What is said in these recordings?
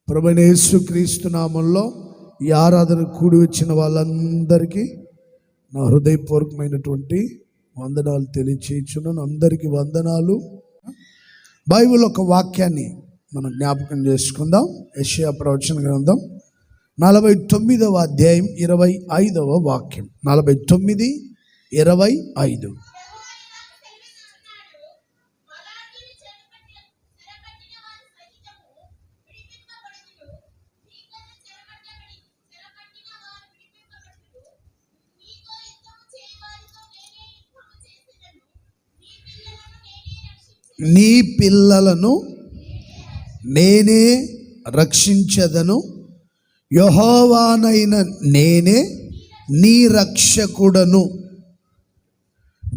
ప్రభువైన యేసుక్రీస్తు నామములో ఈ ఆరాధన కూడి వచ్చిన వాళ్ళందరికీ నా హృదయపూర్వకమైనటువంటి వందనాలు తెలియచేయుచున్నాను. అందరికీ వందనాలు. బైబిల్ ఒక వాక్యాన్ని మనం జ్ఞాపకం చేసుకుందాం. యెషయా ప్రవచన గ్రంథం 49వ అధ్యాయం 25వ వాక్యం. 49:25. నీ పిల్లలను నేనే రక్షించెదను, యెహోవానైన నేనే నీ రక్షకుడను.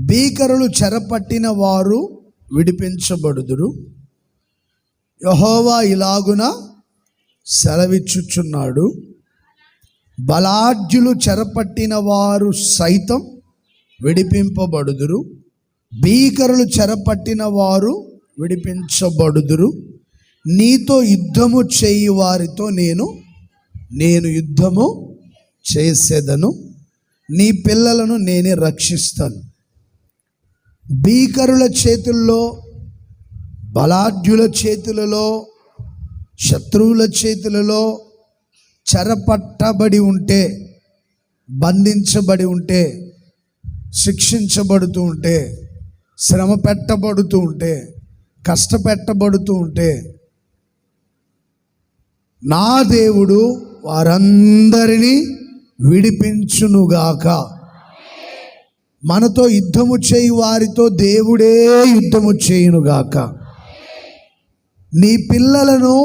భీకరులు చెరపట్టిన వారు విడిపించబడుదురు. యెహోవా ఇలాగున సెలవిచ్చుచున్నాడు, బలాఢ్యులు చెరపట్టిన వారు సైతం విడిపింపబడుదురు, భీకరులు చెరపట్టిన వారు విడిపించబడుదురు. నీతో యుద్ధము చేయి వారితో నేను యుద్ధము చేసేదను, నీ పిల్లలను నేనే రక్షిస్తాను. భీకరుల చేతుల్లో, బలాఢ్యుల చేతులలో, శత్రువుల చేతులలో చెరపట్టబడి ఉంటే, బంధించబడి ఉంటే, శిక్షించబడుతూ ఉంటే, శ్రమ పెట్టబడుతూ ఉంటే, కష్టపెట్టబడుతూ ఉంటే, నా దేవుడు వారందరినీ విడిపించునుగాక. మనతో యుద్ధము చేయి వారితో దేవుడే యుద్ధము చేయునుగాక. నీ పిల్లలను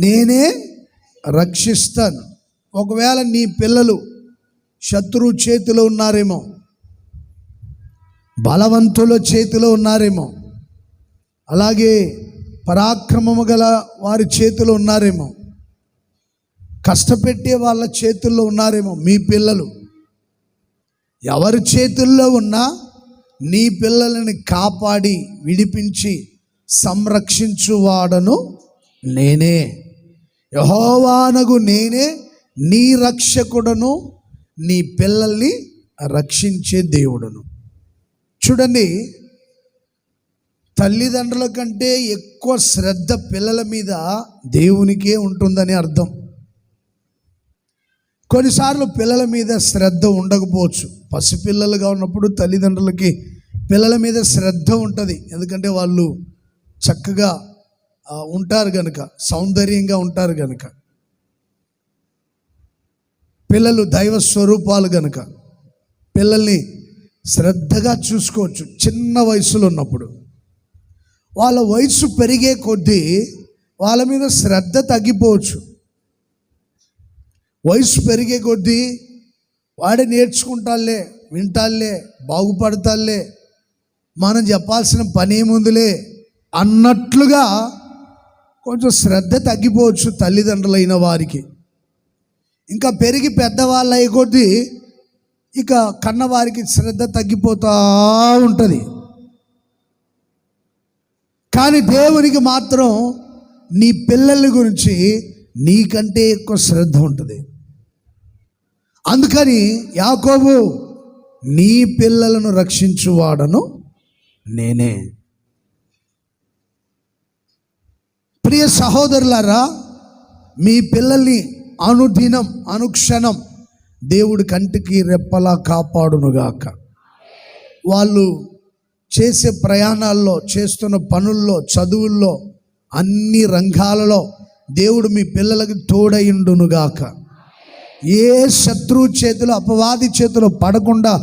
నేనే రక్షిస్తాను. ఒకవేళ నీ పిల్లలు శత్రువు చేతిలో ఉన్నారేమో, బలవంతుల చేతిలో ఉన్నారేమో, అలాగే పరాక్రమము గల వారి చేతిలో ఉన్నారేమో, కష్టపెట్టే వాళ్ళ చేతుల్లో ఉన్నారేమో. మీ పిల్లలు ఎవరి చేతుల్లో ఉన్నా నీ పిల్లలని కాపాడి విడిపించి సంరక్షించువాడను నేనే. యెహోవానగు నేనే నీ రక్షకుడను, నీ పిల్లల్ని రక్షించే దేవుడును. చూడండి, తల్లిదండ్రుల కంటే ఎక్కువ శ్రద్ధ పిల్లల మీద దేవునికే ఉంటుందని అర్థం. కొన్నిసార్లు పిల్లల మీద శ్రద్ధ ఉండకపోవచ్చు. పసిపిల్లలుగా ఉన్నప్పుడు తల్లిదండ్రులకి పిల్లల మీద శ్రద్ధ ఉంటుంది. ఎందుకంటే వాళ్ళు చక్కగా ఉంటారు కనుక, సౌందర్యంగా ఉంటారు కనుక, పిల్లలు దైవ స్వరూపాలు కనుక పిల్లల్ని శ్రద్ధగా చూసుకోవచ్చు. చిన్న వయసులో ఉన్నప్పుడు వాళ్ళ వయసు పెరిగే కొద్దీ వాళ్ళ మీద శ్రద్ధ తగ్గిపోవచ్చు. వయసు పెరిగే కొద్దీ వాడే నేర్చుకుంటాలే, వింటాలే, బాగుపడతాలే, మనం చెప్పాల్సిన పని ఏముందిలే అన్నట్లుగా కొంచెం శ్రద్ధ తగ్గిపోవచ్చు తల్లిదండ్రులైన వారికి. ఇంకా పెరిగి పెద్దవాళ్ళు అయ్యే కొద్దీ ఇక కన్నవారికి శ్రద్ధ తగ్గిపోతూ ఉంటుంది. కానీ దేవునికి మాత్రం నీ పిల్లల గురించి నీకంటే ఎక్కువ శ్రద్ధ ఉంటుంది. అందుకని యాకోబు, నీ పిల్లలను రక్షించువాడను నేనే. ప్రియ సహోదరులారా, మీ పిల్లల్ని అనుదినం అనుక్షణం దేవుడి కంటికి రెప్పలా కాపాడునుగాక. వాళ్ళు చేసే ప్రయాణాల్లో, చేస్తున్న పనుల్లో, చదువుల్లో, అన్ని రంగాలలో దేవుడు మీ పిల్లలకి తోడయుండునుగాక. ఏ శత్రువు చేతిలో, అపవాది చేతిలో పడకుండా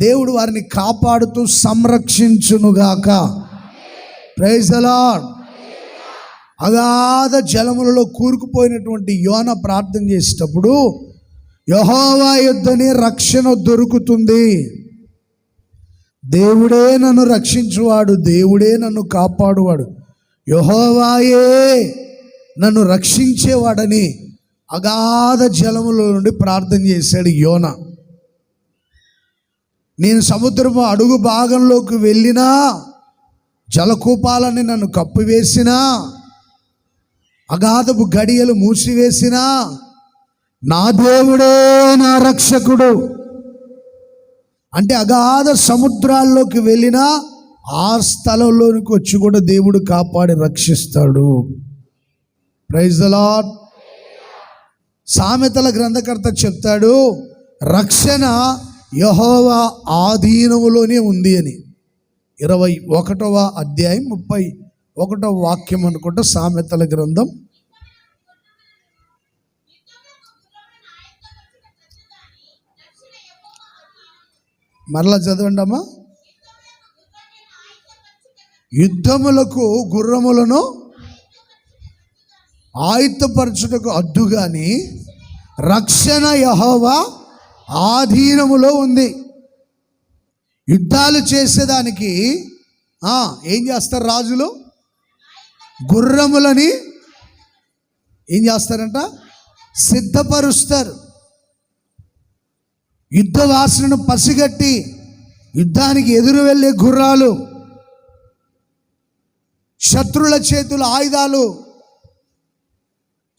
దేవుడు వారిని కాపాడుతూ సంరక్షించునుగాక. Praise the lord. అగాధ జలములలో కూరుకుపోయినటువంటి యోన ప్రార్థన చేసేటప్పుడు యెహోవా యొద్దనే రక్షణ దొరుకుతుంది. దేవుడే నన్ను రక్షించువాడు, దేవుడే నన్ను కాపాడువాడు, యెహోవాయే నన్ను రక్షించేవాడని అగాధ జలముల నుండి ప్రార్థన చేశాడు యోన. నేను సముద్రపు అడుగు భాగంలోకి వెళ్ళినా, జలకూపాలని నన్ను కప్పివేసినా, అగాధపు గడియలు మూసివేసినా నా దేవుడే నా రక్షకుడు. అంటే అగాధ సముద్రాల్లోకి వెళ్ళినా ఆ స్థలంలోనికి వచ్చి కూడా దేవుడు కాపాడి రక్షిస్తాడు. Praise the lord. సామెతల గ్రంథకర్త చెప్తాడు, రక్షణ యెహోవా ఆధీనములోనే ఉంది అని. 21వ అధ్యాయం 31వ వాక్యం అనుకుంటా సామెతల గ్రంథం. మరలా చదవండి అమ్మా. యుద్ధములకు గుర్రములను ఆయుత్తపరచుటకు అడ్డుగాని రక్షణ యెహోవా ఆధీనములో ఉంది. యుద్ధాలు చేసేదానికి ఏం చేస్తారు రాజులు? గుర్రములని ఏం చేస్తారంట? సిద్ధపరుస్తారు. యుద్ధ వాసనను పసిగట్టి యుద్ధానికి ఎదురు వెళ్ళే గుర్రాలు, శత్రుల చేతుల ఆయుధాలు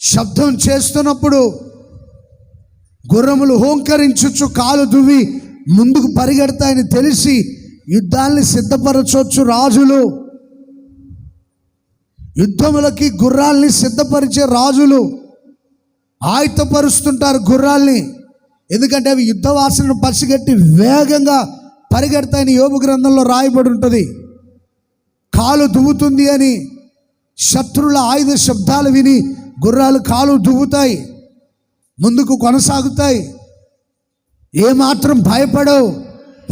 శబ్దం చేస్తున్నప్పుడు గుర్రములు హోంకరించొచ్చు, కాలు దువ్వి ముందుకు పరిగెడతాయని తెలిసి యుద్ధాన్ని సిద్ధపరచవచ్చు రాజులు. యుద్ధములకి గుర్రాల్ని సిద్ధపరిచే రాజులు ఆయుధపరుస్తుంటారు గుర్రాల్ని. ఎందుకంటే అవి యుద్ధ వాసనను పసిగట్టి వేగంగా పరిగెడతాయని యోబు గ్రంథంలో రాయబడి ఉంటుంది. కాలు దువ్వుతుంది అని శత్రుల ఆయుధ శబ్దాలు విని గుర్రాలు కాలు దువ్వుతాయి, ముందుకు కొనసాగుతాయి, ఏమాత్రం భయపడవు,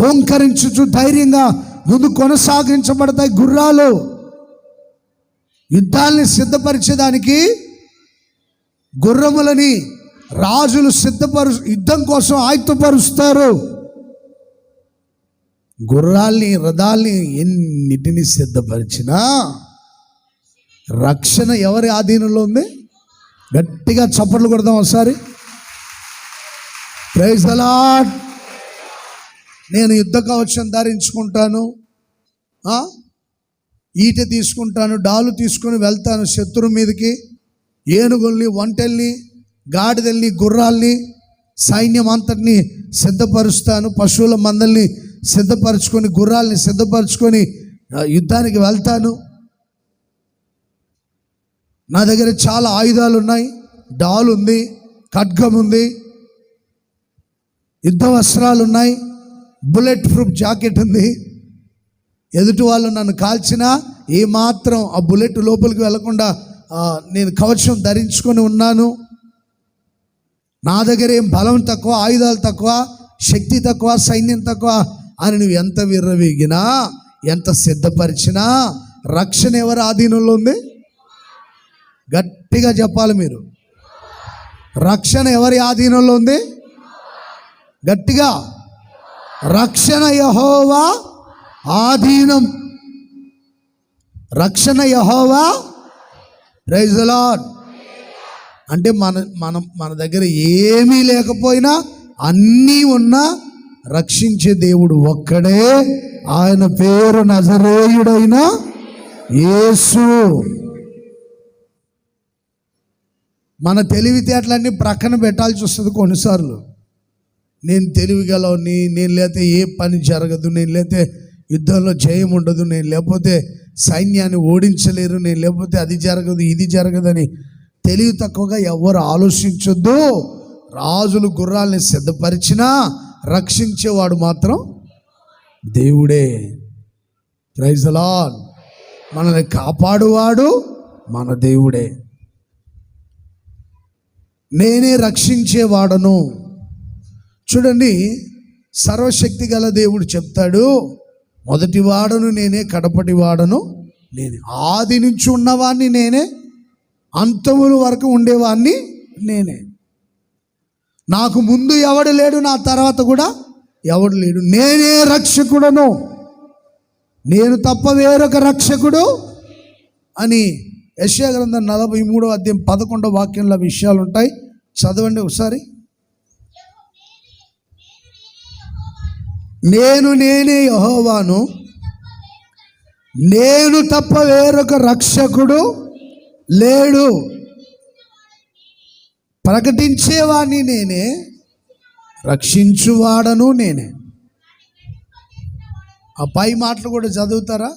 ఓంకరించుచు ధైర్యంగా ముందు కొనసాగించబడతాయి గుర్రాలు. యుద్ధాల్ని సిద్ధపరిచేదానికి గుర్రములని రాజులు యుద్ధం కోసం ఆయుధపరుస్తారు. గుర్రాల్ని రథాల్ని ఎన్నిటిని సిద్ధపరిచినా రక్షణ ఎవరి ఆధీనంలో ఉంది? గట్టిగా చప్పట్లు కొడదాం ఒకసారి. Praise the lord. నేను యుద్ధ కవచం ధరించుకుంటాను, ఈట తీసుకుంటాను, డాలు తీసుకొని వెళ్తాను శత్రువు మీదకి. ఏనుగుల్ని, ఒంటెల్ని, గాడిదల్ని, గుర్రాల్ని, సైన్యం అంతటిని సిద్ధపరుస్తాను. పశువుల మందల్ని సిద్ధపరచుకొని, గుర్రాల్ని సిద్ధపరచుకొని యుద్ధానికి వెళ్తాను. నా దగ్గర చాలా ఆయుధాలు ఉన్నాయి. డాల్ ఉంది, ఖడ్గం ఉంది, యుద్ధ వస్త్రాలు ఉన్నాయి, బుల్లెట్ ప్రూఫ్ జాకెట్ ఉంది. ఎదుటి వాళ్ళు నన్ను కాల్చినా ఏమాత్రం ఆ బుల్లెట్ లోపలికి వెళ్లకుండా నేను కవచం ధరించుకొని ఉన్నాను. నా దగ్గర ఏం బలం తక్కువ, ఆయుధాలు తక్కువ, శక్తి తక్కువ, సైన్యం తక్కువ అని నువ్వు ఎంత విర్రవీగినా, ఎంత సిద్ధపరిచినా రక్షణ ఎవరి ఆధీనంలో ఉంది? గట్టిగా చెప్పాలి మీరు. రక్షణ ఎవరి ఆధీనంలో ఉంది? గట్టిగా. రక్షణ యెహోవా ఆధీనం. రక్షణ యెహోవా. Praise the lord. అంటే మన దగ్గర ఏమీ లేకపోయినా అన్నీ ఉన్నా రక్షించే దేవుడు ఒక్కడే. ఆయన పేరు నజరేయుడైన యేసు. మన తెలివితేటలన్నీ ప్రక్కన పెట్టాల్సి వస్తుంది కొన్నిసార్లు. నేను తెలివిగలవని, నేను లేకపోతే ఏ పని జరగదు, నేను లేకపోతే యుద్ధంలో జయం ఉండదు, నేను లేకపోతే సైన్యాన్ని ఓడించలేరు, నేను లేకపోతే అది జరగదు ఇది జరగదని తెలివి తక్కువగా ఎవరు ఆలోచించొద్దు. రాజులు గుర్రాల్ని సిద్ధపరిచినా రక్షించేవాడు మాత్రం దేవుడే. Praise the lord. మనల్ని కాపాడువాడు మన దేవుడే. నేనే రక్షించేవాడను. చూడండి, సర్వశక్తి గల దేవుడు చెప్తాడు, మొదటి వాడను నేనే, కడపటి వాడను నేనే, ఆది నుంచి ఉన్నవాడిని నేనే, అంతముల వరకు ఉండేవాడిని నేనే. నాకు ముందు ఎవడు లేడు, నా తర్వాత కూడా ఎవడు లేడు. నేనే రక్షకుడను, నేను తప్ప వేరొక రక్షకుడు అని యెషయా గ్రంథం 43వ అధ్యాయం 11వ వాక్యంలో విషయాలు ఉంటాయి. చదవండి ఒకసారి. నేనే యెహోవాను, నేను తప్ప వేరొక రక్షకుడు లేడు. ప్రకటించేవాడిని నేనే, రక్షించువాడను నేనే. ఆ పై మాటలు కూడా చదువుతారా?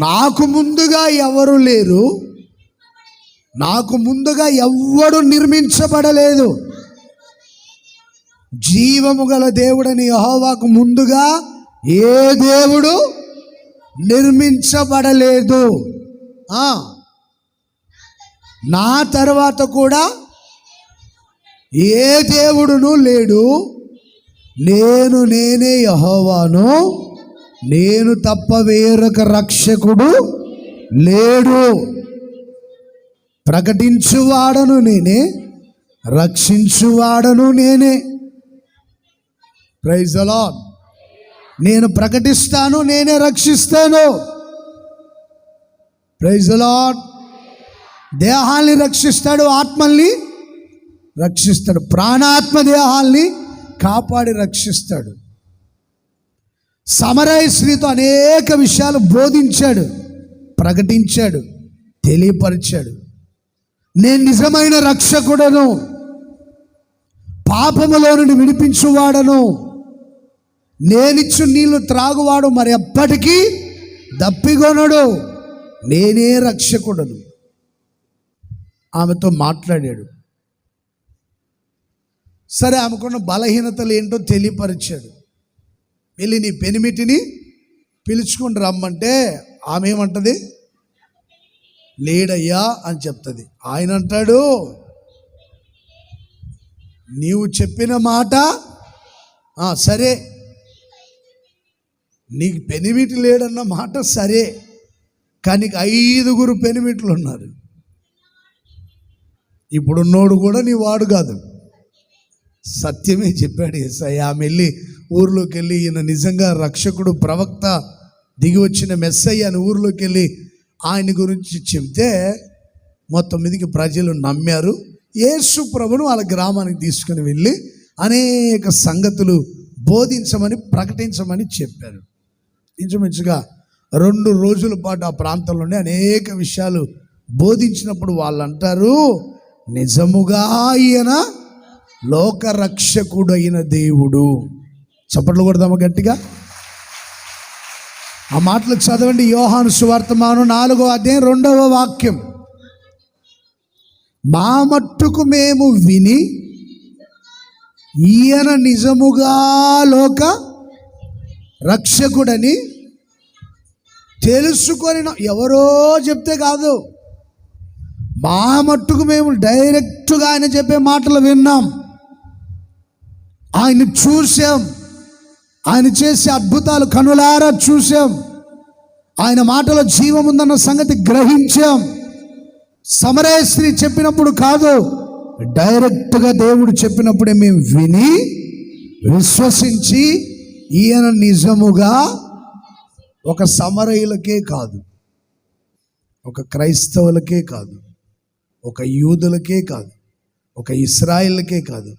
నాకు ముందుగా ఎవరు లేరు, నాకు ముందుగా ఎవ్వడు నిర్మించబడలేదు. జీవము గల దేవుడని యెహోవాకు ముందుగా ఏ దేవుడు నిర్మించబడలేదు. నా తర్వాత కూడా ఏ దేవుడును లేడు. నేనే యెహోవాను, నేను తప్ప వేరొక రక్షకుడు లేడు. ప్రకటించువాడను నేనే, రక్షించువాడను నేనే. Praise the lord. నేను ప్రకటిస్తాను, నేనే రక్షిస్తాను. Praise the Lord. దేహాల్ని రక్షిస్తాడు, ఆత్మల్ని రక్షిస్తాడు, ప్రాణాత్మ దేహాల్ని కాపాడి రక్షిస్తాడు. సమరయ స్త్రీతో అనేక విషయాలు బోధించాడు, ప్రకటించాడు, తెలియపరిచాడు. నేను నిజమైన రక్షకుడను, పాపములో నుండి విడిపించువాడను, నేనిచ్చు నీళ్లు త్రాగువాడు మరి ఎప్పటికీ దప్పికొనడు, నేనే రక్షకుడను. ఆమెతో మాట్లాడాడు. సరే, ఆమెకున్న బలహీనతలు ఏంటో తెలియపరిచాడు. వెళ్ళి నీ పెనిమిటిని పిలుచుకొని రమ్మంటే ఆమె ఏమంటది? లేడయ్యా అని చెప్తుంది. ఆయన అంటాడు, నీవు చెప్పిన మాట సరే, నీకు పెనిమిటి లేడన్న మాట సరే, కానీ 5 పెనిమిట్లు ఉన్నారు. ఇప్పుడున్నోడు కూడా నీ వాడు కాదు. సత్యమే చెప్పాడు యేసయ్య. ఆమె వెళ్ళి ఊర్లోకి వెళ్ళి ఈయన నిజంగా రక్షకుడు, ప్రవక్త, దిగి వచ్చిన మెస్సయ్య అని ఊర్లోకి వెళ్ళి ఆయన గురించి చెబితే మొత్తం మీదకి ప్రజలు నమ్మారు. యేసు ప్రభును వాళ్ళ గ్రామానికి తీసుకుని వెళ్ళి అనేక సంగతులు బోధించమని, ప్రకటించమని చెప్పారు. ఇంచుమించుగా 2 రోజుల పాటు ఆ ప్రాంతంలోనే అనేక విషయాలు బోధించినప్పుడు వాళ్ళు అంటారు, నిజముగా ఈయన లోకరక్షకుడైన దేవుడు. చప్పట్లు కొడదామా గట్టిగా? ఆ మాటలు చదవండి. యోహాను సువార్త 4వ అధ్యాయం 2వ వాక్యం. మా మట్టుకు మేము విని ఈయన నిజముగా లోక రక్షకుడని తెలుసుకొని, ఎవరో చెప్తే కాదు, మా మట్టుకు మేము డైరెక్ట్గా ఆయన చెప్పే మాటలు విన్నాం, ఆయన చూసాం, ఆయన చేసే అద్భుతాలు కనులారా చూసాం, ఆయన మాటలో జీవం ఉందన్న సంగతి గ్రహించాం. సమరయ స్త్రీ చెప్పినప్పుడు కాదు, డైరెక్ట్గా దేవుడు చెప్పినప్పుడే మేము విని విశ్వసించి, ఈయన నిజముగా ఒక సమరయులకే కాదు, ఒక క్రైస్తవులకే కాదు, ఒక యూదులకే కాదు, ఒక ఇశ్రాయేలుకే కాదు,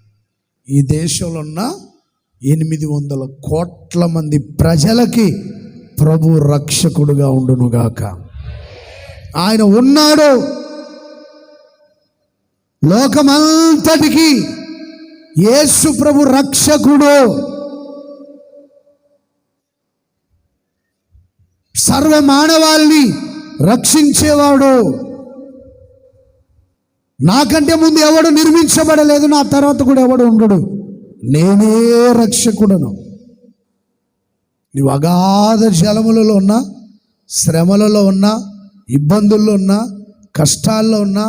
ఈ దేశంలో ఉన్న 800 కోట్ల మంది ప్రజలకి ప్రభు రక్షకుడుగా ఉండునుగాక. ఆయన ఉన్నాడు. లోకమంతటికి యేసు ప్రభు రక్షకుడు. సర్వ మానవాళిని రక్షించేవాడు. నాకంటే ముందు ఎవడు నిర్మించబడలేదు, నా తర్వాత కూడా ఎవడు ఉండడు, నేనే రక్షకుడను. నీవు అగాధ జలములలో ఉన్నా, శ్రమలలో ఉన్నా, ఇబ్బందుల్లో ఉన్నా, కష్టాల్లో ఉన్నా,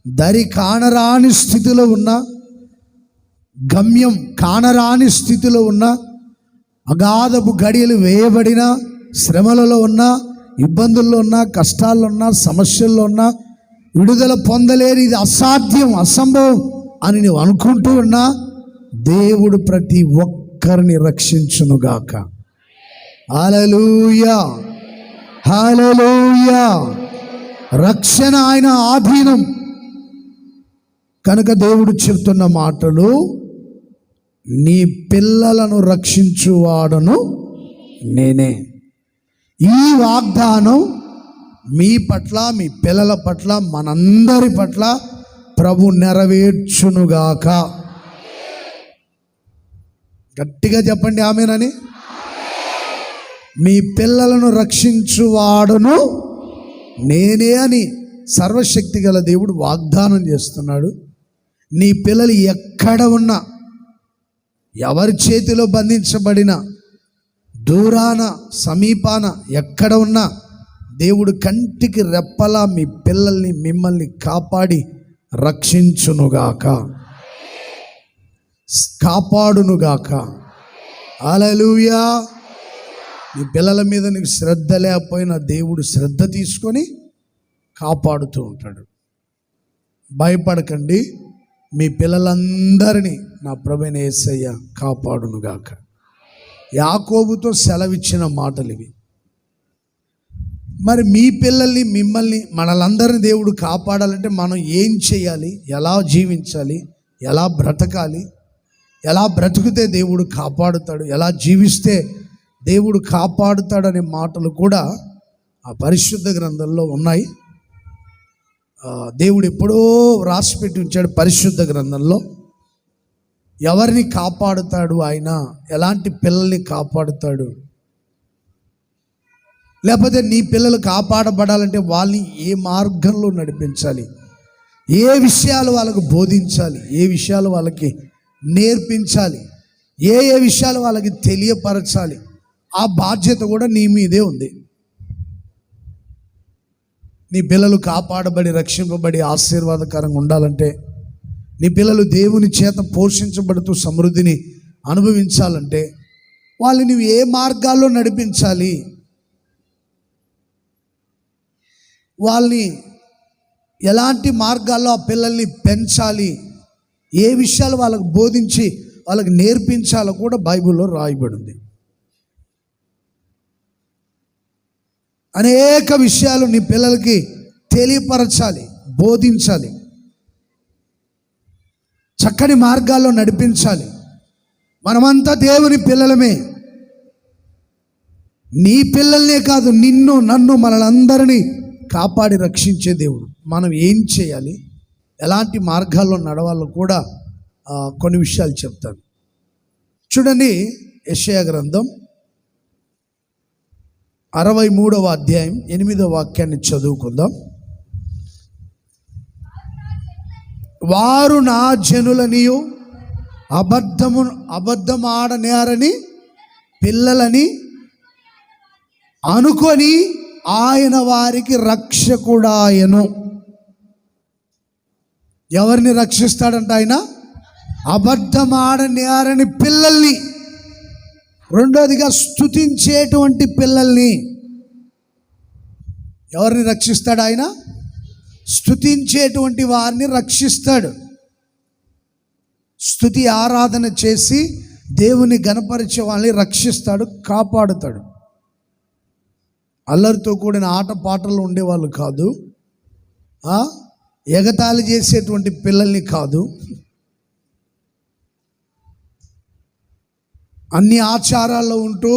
దరి కానరాని స్థితిలో ఉన్నా, గమ్యం కానరాని స్థితిలో ఉన్నా, అగాధపు గడియలు వేయబడిన శ్రమలలో ఉన్నా, ఇబ్బందుల్లో ఉన్నా, కష్టాల్లో ఉన్నా, సమస్యల్లో ఉన్నా, విడుదల పొందలేని, ఇది అసాధ్యం, అసంభవం అని నువ్వు అనుకుంటూ ఉన్నా, దేవుడు ప్రతి ఒక్కరిని రక్షించునుగాక. హల్లెలూయా, హల్లెలూయా. రక్షణ ఆయన ఆధీనం కనుక దేవుడు చెప్తున్న మాటలు నీ పిల్లలను రక్షించువాడును నేనే. ఈ వాగ్దానం మీ పట్ల, మీ పిల్లల పట్ల, మనందరి పట్ల ప్రభు నెరవేర్చునుగాక. గట్టిగా చెప్పండి ఆమేనని. మీ పిల్లలను రక్షించువాడును నేనే అని సర్వశక్తి గల దేవుడు వాగ్దానం చేస్తున్నాడు. నీ పిల్లలు ఎక్కడ ఉన్నా, ఎవరి చేతిలో బంధించబడిన, దూరాన సమీపాన ఎక్కడ ఉన్నా, దేవుడు కంటికి రెప్పలా మీ పిల్లల్ని, మిమ్మల్ని కాపాడి రక్షించునుగాక, కాపాడునుగాక. హల్లెలూయా. నీ పిల్లల మీద నీకు శ్రద్ధ లేకపోయినా దేవుడు శ్రద్ధ తీసుకొని కాపాడుతూ ఉంటాడు. భయపడకండి, మీ పిల్లలందరినీ నా ప్రభువైన యేసయ్య కాపాడునుగాక. యాకోబుతో సెలవిచ్చిన మాటలు ఇవి. మరి మీ పిల్లల్ని, మిమ్మల్ని, మనలందరినీ దేవుడు కాపాడాలంటే మనం ఏం చేయాలి? ఎలా జీవించాలి? ఎలా బ్రతకాలి? ఎలా బ్రతుకుతే దేవుడు కాపాడుతాడు? ఎలా జీవిస్తే దేవుడు కాపాడుతాడనే మాటలు కూడా ఆ పరిశుద్ధ గ్రంథంలో ఉన్నాయి. దేవుడు ఎప్పుడో రాసిపెట్టి ఉంచాడు పరిశుద్ధ గ్రంథంలో. ఎవరిని కాపాడుతాడు ఆయన, ఎలాంటి పిల్లల్ని కాపాడుతాడు, లేకపోతే నీ పిల్లలు కాపాడబడాలంటే వాళ్ళని ఏ మార్గంలో నడిపించాలి, ఏ విషయాలు వాళ్ళకు బోధించాలి, ఏ విషయాలు వాళ్ళకి నేర్పించాలి, ఏ విషయాలు వాళ్ళకి తెలియపరచాలి, ఆ బాధ్యత కూడా నీ మీదే ఉంది. నీ పిల్లలు కాపాడబడి, రక్షింపబడి, ఆశీర్వాదకరంగా ఉండాలంటే, నీ పిల్లలు దేవుని చేత పోషించబడుతూ సమృద్ధిని అనుభవించాలంటే వాళ్ళని నువ్వు ఏ మార్గాల్లో నడిపించాలి, వాళ్ళని ఎలాంటి మార్గాల్లో ఆ పిల్లల్ని పెంచాలి, ఏ విషయాలు వాళ్ళకు బోధించి వాళ్ళకి నేర్పించాలో కూడా బైబిల్లో రాయబడింది. అనేక విషయాలు నీ పిల్లలకి తెలియపరచాలి, బోధించాలి, చక్కని మార్గాల్లో నడిపించాలి. మనమంతా దేవుని పిల్లలమే. నీ పిల్లల్నే కాదు, నిన్ను, నన్ను, మనలందరినీ కాపాడి రక్షించే దేవుడు. మనం ఏం చేయాలి, ఎలాంటి మార్గాల్లో నడవాలో కూడా కొన్ని విషయాలు చెప్తాను. చూడండి, యెషయా గ్రంథం 63వ అధ్యాయం 8వ వాక్యాన్ని చదువుకుందాం. వారు నా జనులనియు అబద్ధమాడనేరని పిల్లలని అనుకొని ఆయన వారికి రక్షకుడాయను. ఎవరిని రక్షిస్తాడంట ఆయన? అబద్ధమాడనేరని పిల్లల్ని. రెండోదిగా స్తుతించేటువంటి పిల్లల్ని. ఎవరిని రక్షిస్తాడు ఆయన? స్తుతించేటువంటి వారిని రక్షిస్తాడు. స్తుతి ఆరాధన చేసి దేవుని గణపరిచే వాళ్ళని రక్షిస్తాడు, కాపాడుతాడు. అల్లరితో కూడిన ఆటపాటలు ఉండేవాళ్ళు కాదు, ఎగతాళి చేసేటువంటి పిల్లల్ని కాదు, అన్ని ఆచారాల్లో ఉంటూ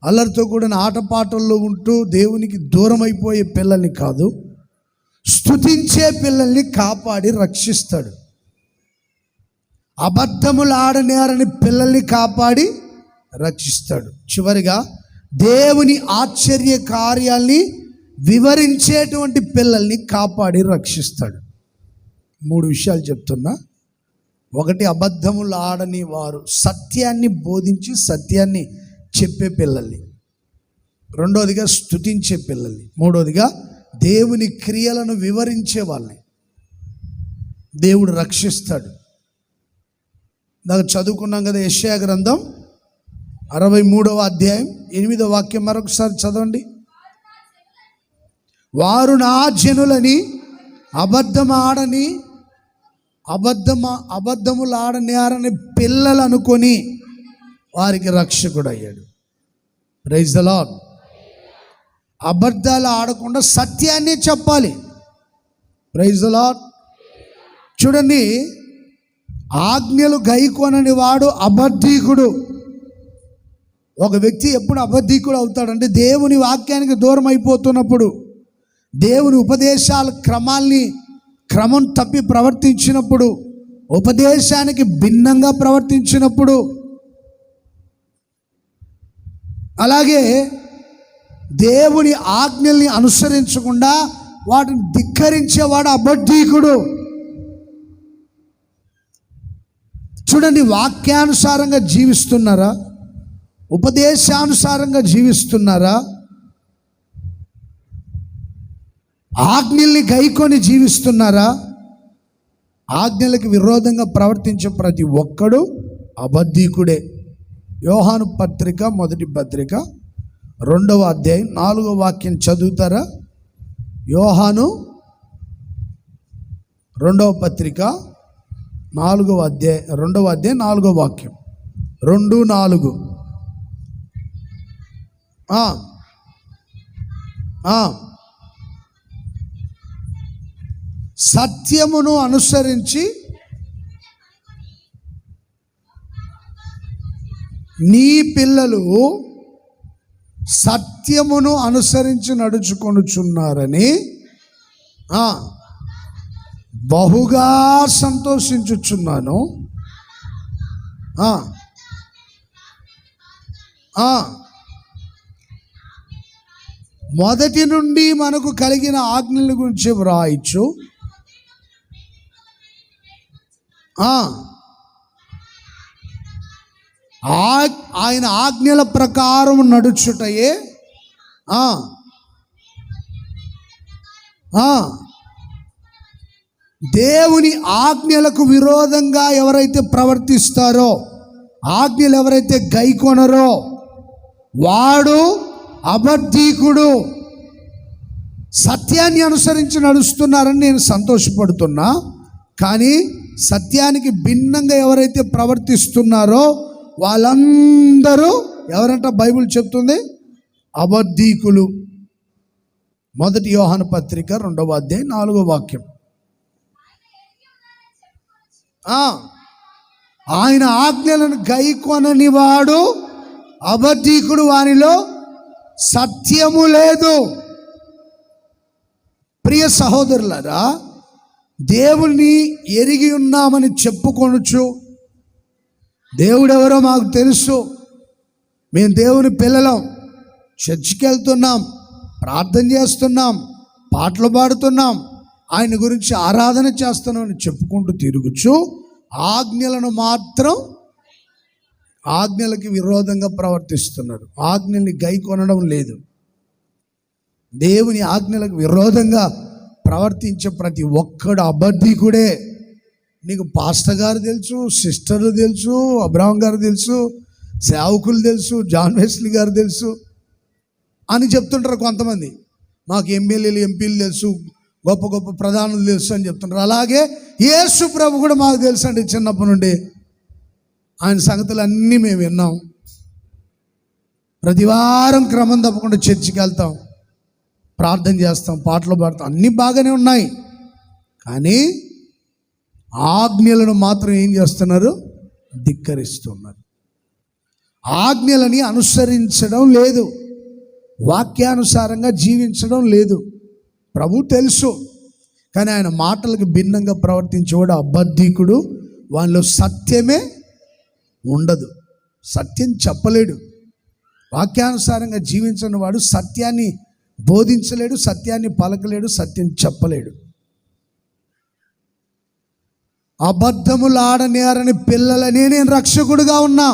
అల్లరితో కూడిన ఆటపాటల్లో ఉంటూ దేవునికి దూరం అయిపోయే పిల్లల్ని కాదు, స్తుతించే పిల్లల్ని కాపాడి రక్షిస్తాడు. అబద్ధములు ఆడనేరని పిల్లల్ని కాపాడి రక్షిస్తాడు. చివరిగా దేవుని ఆశ్చర్య కార్యాల్ని వివరించేటువంటి పిల్లల్ని కాపాడి రక్షిస్తాడు. 3 విషయాలు చెప్తున్నా. ఒకటి, అబద్ధములు ఆడని వారు, సత్యాన్ని బోధించి సత్యాన్ని చెప్పే పిల్లల్ని. రెండోదిగా స్తుతించే పిల్లల్ని. మూడోదిగా దేవుని క్రియలను వివరించే వాళ్ళని దేవుడు రక్షిస్తాడు. నాకు చదువుకున్నాం కదా, యెషయా గ్రంథం 63వ అధ్యాయం 8వ వాక్యం మరొకసారి చదవండి. వారు నా జనులని అబద్ధములు ఆడనేరని పిల్లలు అనుకొని వారికి రక్షకుడు అయ్యాడు. Praise the lord. అబద్ధాలు ఆడకుండా సత్యాన్ని చెప్పాలి. Praise the lord. చూడండి, ఆజ్ఞలు గైకొనని వాడు అబద్ధీకుడు. ఒక వ్యక్తి ఎప్పుడు అబద్ధీకుడు అవుతాడంటే దేవుని వాక్యానికి దూరం అయిపోతున్నప్పుడు, దేవుని ఉపదేశాల క్రమం తప్పి ప్రవర్తించినప్పుడు, ఉపదేశానికి భిన్నంగా ప్రవర్తించినప్పుడు, అలాగే దేవుని ఆజ్ఞల్ని అనుసరించకుండా వాటిని ధిక్కరించేవాడు అబద్ధీకుడు. చూడండి, వాక్యానుసారంగా జీవిస్తున్నారా? ఉపదేశానుసారంగా జీవిస్తున్నారా? ఆజ్ఞల్ని గైకొని జీవిస్తున్నారా? ఆజ్ఞలకు విరోధంగా ప్రవర్తించే ప్రతి ఒక్కడు అబద్ధీకుడే. యోహాను పత్రిక మొదటి పత్రిక 2వ అధ్యాయం 4వ వాక్యం చదువుతారా? యోహాను 2వ పత్రిక 2వ అధ్యాయం 4వ వాక్యం 2:4. సత్యమును అనుసరించి నీ పిల్లలు సత్యమును అనుసరించి నడుచుకొనుచున్నారని బహుగా సంతోషించుచున్నాను. మొదటి నుండి మనకు కలిగిన ఆజ్ఞల గురించి వ్రాయిచు ఆయన ఆజ్ఞల ప్రకారం నడుచుటయే దేవుని ఆజ్ఞలకు విరోధంగా ఎవరైతే ప్రవర్తిస్తారో, ఆజ్ఞలు ఎవరైతే గైకొనరో వాడు అబద్ధీకుడు. సత్యాన్ని అనుసరించి నడుస్తున్నారని నేను సంతోషపడుతున్నా, కానీ సత్యానికి భిన్నంగా ఎవరైతే ప్రవర్తిస్తున్నారో వాళ్ళందరూ ఎవరంట? బైబిల్ చెప్తుంది అబద్ధీకులు. 1 యోహాను పత్రిక 2వ అధ్యాయం 4వ వాక్యం. ఆయన ఆజ్ఞలను గైకొనని వాడు అబద్ధీకుడు, వానిలో సత్యము లేదు. ప్రియ సహోదరులారా, దేవుని ఎరిగి ఉన్నామని చెప్పుకొనుచు, దేవుడెవరో మాకు తెలుసు, మేము దేవుని పిల్లలం, చర్చికి వెళ్తున్నాం, ప్రార్థన చేస్తున్నాం, పాటలు పాడుతున్నాం, ఆయన గురించి ఆరాధన చేస్తున్నాం అని చెప్పుకుంటూ తిరుగుచు ఆజ్ఞలకి విరోధంగా ప్రవర్తిస్తున్నారు. ఆజ్ఞల్ని గైకొనడం లేదు. దేవుని ఆజ్ఞలకు విరోధంగా ప్రవర్తించే ప్రతి ఒక్కడు అబద్ధీకుడే. నీకు పాస్టర్ గారు తెలుసు, సిస్టర్లు తెలుసు, అబ్రహాం గారు తెలుసు, సేవకులు తెలుసు, జాన్ వెస్లీ గారు తెలుసు అని చెప్తుంటారు కొంతమంది. మాకు ఎమ్మెల్యేలు, ఎంపీలు తెలుసు, గొప్ప గొప్ప ప్రధానులు తెలుసు అని చెప్తుంటారు. అలాగే యేసు ప్రభు కూడా మాకు తెలుసు అండి. చిన్నప్పటి నుండి ఆయన సంగతులు అన్నీ మేము విన్నాం. ప్రతి వారం క్రమం తప్పకుండా చర్చికి వెళ్తాం, ప్రార్థన చేస్తాం, పాటలు పాడతాం, అన్నీ బాగానే ఉన్నాయి. కానీ ఆజ్ఞలను మాత్రం ఏం చేస్తున్నారు? ధిక్కరిస్తున్నారు. ఆజ్ఞలని అనుసరించడం లేదు, వాక్యానుసారంగా జీవించడం లేదు. ప్రభు తెలుసు, కానీ ఆయన మాటలకు భిన్నంగా ప్రవర్తించేవాడు అబద్ధీకుడు. వాళ్ళలో సత్యమే ఉండదు, సత్యం చెప్పలేడు. వాక్యానుసారంగా జీవించని వాడు సత్యాన్ని బోధించలేడు, సత్యాన్ని పలకలేడు, సత్యం చెప్పలేడు. అబద్ధములాడనేరని పిల్లలనే నేను రక్షకుడుగా ఉన్నా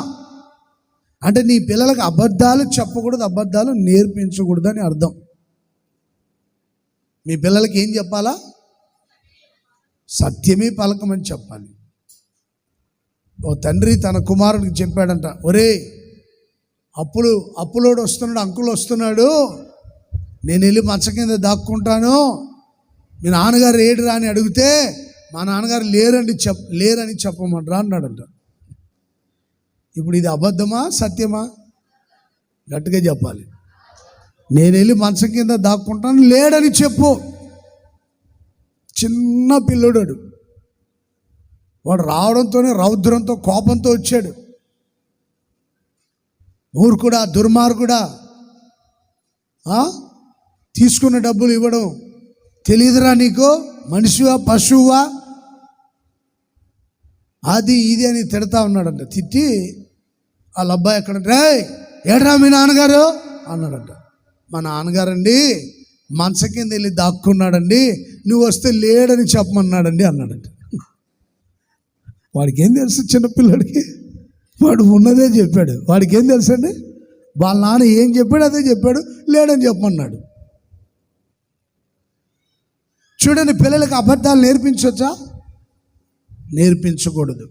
అంటే నీ పిల్లలకు అబద్ధాలు చెప్పకూడదు, అబద్ధాలు నేర్పించకూడదు అని అర్థం. మీ పిల్లలకి ఏం చెప్పాలా? సత్యమే పలకమని చెప్పాలి. ఓ తండ్రి తన కుమారుడికి చెప్పాడంట, ఒరే అప్పులోడు వస్తున్నాడు, అంకుల్ వస్తున్నాడు, నేను వెళ్ళి మంచం కింద దాక్కుంటాను, మీ నాన్నగారు ఏడురా అని అడిగితే మా నాన్నగారు లేరని చెప్పమంటారా అన్నాడంట. ఇప్పుడు ఇది అబద్ధమా సత్యమా? గట్టిగా చెప్పాలి. నేను వెళ్ళి మంచం కింద దాక్కుంటాను, లేడని చెప్పు. చిన్న పిల్లడు వాడు రావడంతోనే రౌద్రంతో కోపంతో వచ్చాడు. మూర్ఖుడా, దుర్మార్గుడా, తీసుకున్న డబ్బులు ఇవ్వడం తెలియదురా నీకు? మనిషివా పశువువా? అది ఇది అని తిడతా ఉన్నాడంట. తిట్టి వాళ్ళ అబ్బాయి ఎక్కడ, రే ఏడ్రా మీ నాన్నగారు అన్నాడంట. మా నాన్నగారండి మంచం కింద వెళ్ళి దాక్కున్నాడండి, నువ్వు వస్తే లేడని చెప్పమన్నాడండి అన్నాడంట. వాడికి ఏం తెలుసు? చిన్నపిల్లడికి వాడు ఉన్నదే చెప్పాడు. వాడికి ఏం తెలుసు అండి? వాళ్ళ నాన్న ఏం చెప్పాడు అదే చెప్పాడు, లేడని చెప్పమన్నాడు. చూడండి, పిల్లలకి అబద్ధాలు నేర్పించవచ్చా? నేర్పించకూడదు.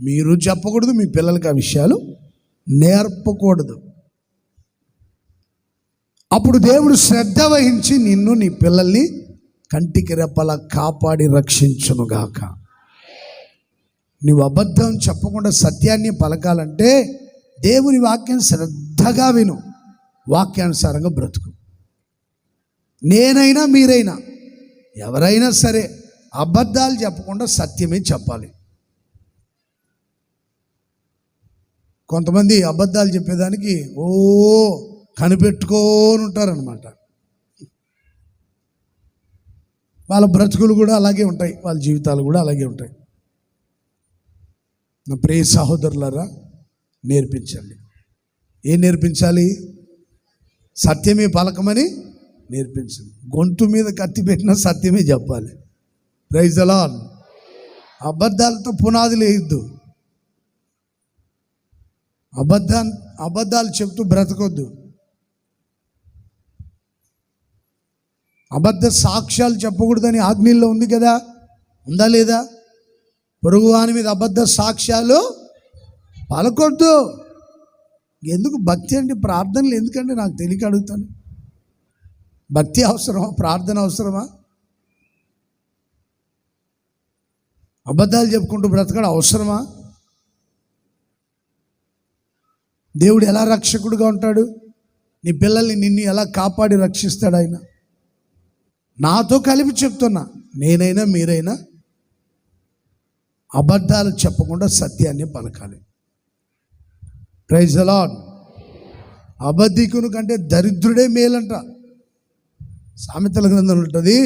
మీరు చెప్పకూడదు, మీ పిల్లలకి ఆ విషయాలు నేర్పకూడదు. అప్పుడు దేవుడు శ్రద్ధ వహించి నిన్ను, నీ పిల్లల్ని కంటికి రెప్పలా కాపాడి రక్షించునుగాక. నువ్వు అబద్ధం చెప్పకుండా సత్యాన్ని పలకాలంటే దేవుని వాక్యం శ్రద్ధగా విను, వాక్యానుసారంగా బ్రతుకు. నేనైనా మీరైనా ఎవరైనా సరే అబద్ధాలు చెప్పకుండా సత్యమే చెప్పాలి. కొంతమంది అబద్ధాలు చెప్పేదానికి కనిపెట్టుకొని ఉంటారనమాట. వాళ్ళ బ్రతుకులు కూడా అలాగే ఉంటాయి, వాళ్ళ జీవితాలు కూడా అలాగే ఉంటాయి. నా ప్రియ సహోదరులారా, నేర్పించండి. ఏం నేర్పించాలి? సత్యమే పలకమని నేర్పించండి. గొంతు మీద కత్తి పెట్టినా సత్యమే చెప్పాలి. Praise the Lord. అబద్ధాలతో పునాదులు వేయద్దు. అబద్ధాలు చెప్తూ బ్రతకొద్దు. అబద్ధ సాక్ష్యాలు చెప్పకూడదని ఆజ్ఞల్లో ఉంది కదా, ఉందా లేదా? పొరుగువాని మీద అబద్ధ సాక్ష్యాలు పలకొద్దు. ఎందుకు? భక్తి అంటే ప్రార్థనలు ఎందుకంటే నాకు తెలియక అడుగుతాను. భక్తి అవసరమా? ప్రార్థన అవసరమా? అబద్ధాలు చెప్పుకుంటూ బ్రతకడం అవసరమా? దేవుడు ఎలా రక్షకుడుగా ఉంటాడు? నీ పిల్లల్ని నిన్ను ఎలా కాపాడి రక్షిస్తాడు ఆయన? నాతో కలిపి చెప్తున్నా, నేనైనా మీరైనా అబద్ధాలు చెప్పకుండా సత్యాన్ని పలకాలి. Praise the lord. అబద్ధికుని కంటే దరిద్రుడే మేలంట. సామెతల గ్రంథం ఉంటుంది,